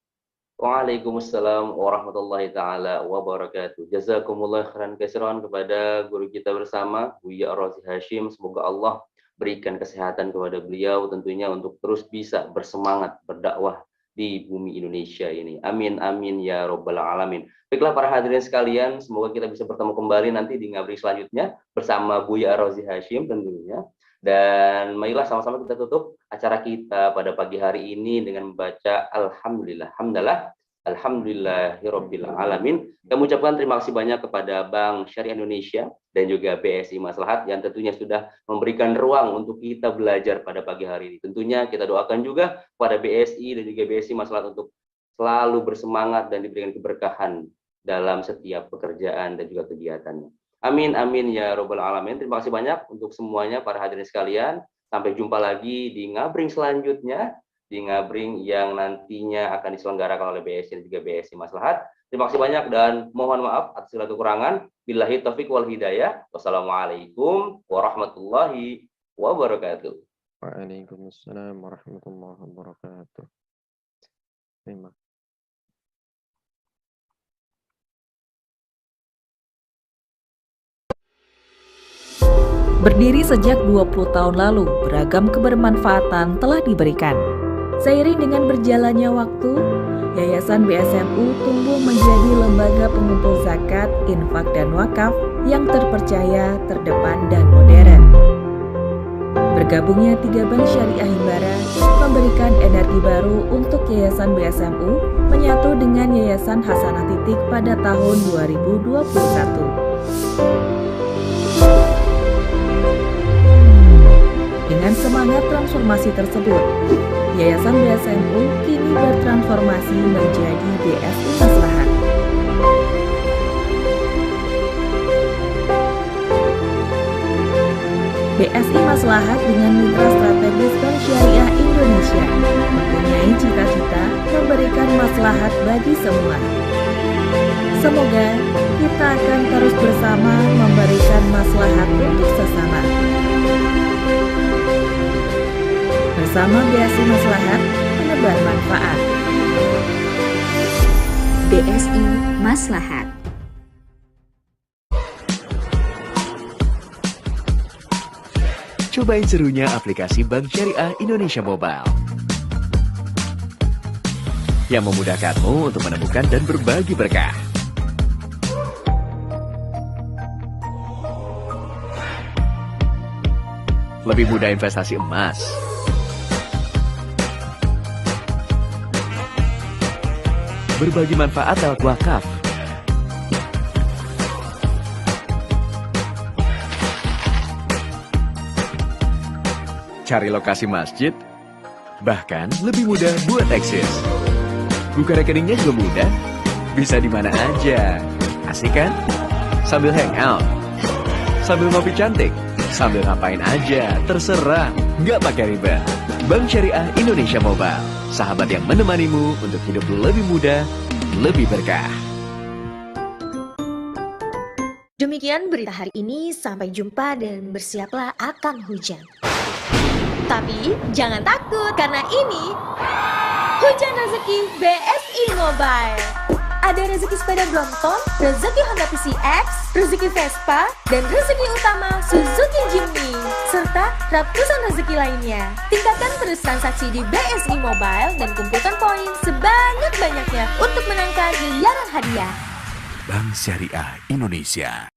Speaker 6: Waalaikumsalam warahmatullahi taala wabarakatuh. Jazakumullah khairan katsiran kepada guru kita bersama, Buya Ar-Razi Hashim. Semoga Allah berikan kesehatan kepada beliau tentunya untuk terus bisa bersemangat berdakwah di bumi Indonesia ini. Amin amin ya robbal alamin. Baiklah para hadirin sekalian, semoga kita bisa bertemu kembali nanti di ngabri selanjutnya bersama Buya Ar-Razi Hashim tentunya. Dan marilah sama-sama kita tutup acara kita pada pagi hari ini dengan membaca Alhamdulillahirabbil alamin. Kami ucapkan terima kasih banyak kepada Bank Syariah Indonesia dan juga BSI Maslahat yang tentunya sudah memberikan ruang untuk kita belajar pada pagi hari ini. Tentunya kita doakan juga kepada BSI dan juga BSI Maslahat untuk selalu bersemangat dan diberikan keberkahan dalam setiap pekerjaan dan juga kegiatannya. Amin amin ya robbal alamin. Terima kasih banyak untuk semuanya para hadirin sekalian. Sampai jumpa lagi di ngabring selanjutnya, di ngabring yang nantinya akan diselenggarakan oleh BSI dan juga BSI Maslahat. Terima kasih banyak dan mohon maaf atas segala kekurangan. Billahi taufiq wal hidayah. Wassalamualaikum warahmatullahi wabarakatuh.
Speaker 7: Waalaikumsalam warahmatullahi wabarakatuh. Terima.
Speaker 3: Berdiri sejak 20 tahun lalu, beragam kebermanfaatan telah diberikan. Seiring dengan berjalannya waktu, Yayasan BSMU tumbuh menjadi lembaga pengumpul zakat, infak, dan wakaf yang terpercaya, terdepan, dan modern. Bergabungnya 3 bank syariah himbara memberikan energi baru untuk Yayasan BSMU menyatu dengan Yayasan Hasanah Titik pada tahun 2021. Dengan semangat transformasi tersebut, Yayasan BSMU kini bertransformasi menjadi BSI Maslahat. BSI Maslahat dengan mitra strategis Bank Syariah Indonesia mempunyai cita-cita memberikan maslahat bagi semua. Semoga kita akan terus bersama memberikan maslahat untuk sesama. Bersama BSI Maslahat, menebar manfaat.
Speaker 4: BSI Maslahat.
Speaker 2: Cobain serunya aplikasi Bank Syariah Indonesia Mobile yang memudahkanmu untuk menemukan dan berbagi berkah. Lebih mudah investasi emas, berbagi manfaat lewat wakaf, cari lokasi masjid, bahkan lebih mudah buat eksis. Buka rekeningnya juga mudah, bisa di mana aja. Asik kan? Sambil hangout, sambil ngopi cantik, sambil ngapain aja, terserah, nggak pakai ribet. Bank Syariah Indonesia Mobile, sahabat yang menemanimu untuk hidup lebih mudah, lebih berkah.
Speaker 9: Demikian berita hari ini, sampai jumpa dan bersiaplah akan hujan. Tapi jangan takut karena ini Hujan Rezeki BSI Mobile. Ada rezeki sepeda Brompton, rezeki Honda PCX, rezeki Vespa, dan rezeki utama Suzuki Jimny. serta ratusan rezeki lainnya. Tingkatkan terus transaksi di BSI Mobile dan kumpulkan poin sebanyak-banyaknya untuk menangkan miliaran hadiah.
Speaker 1: Bank Syariah Indonesia.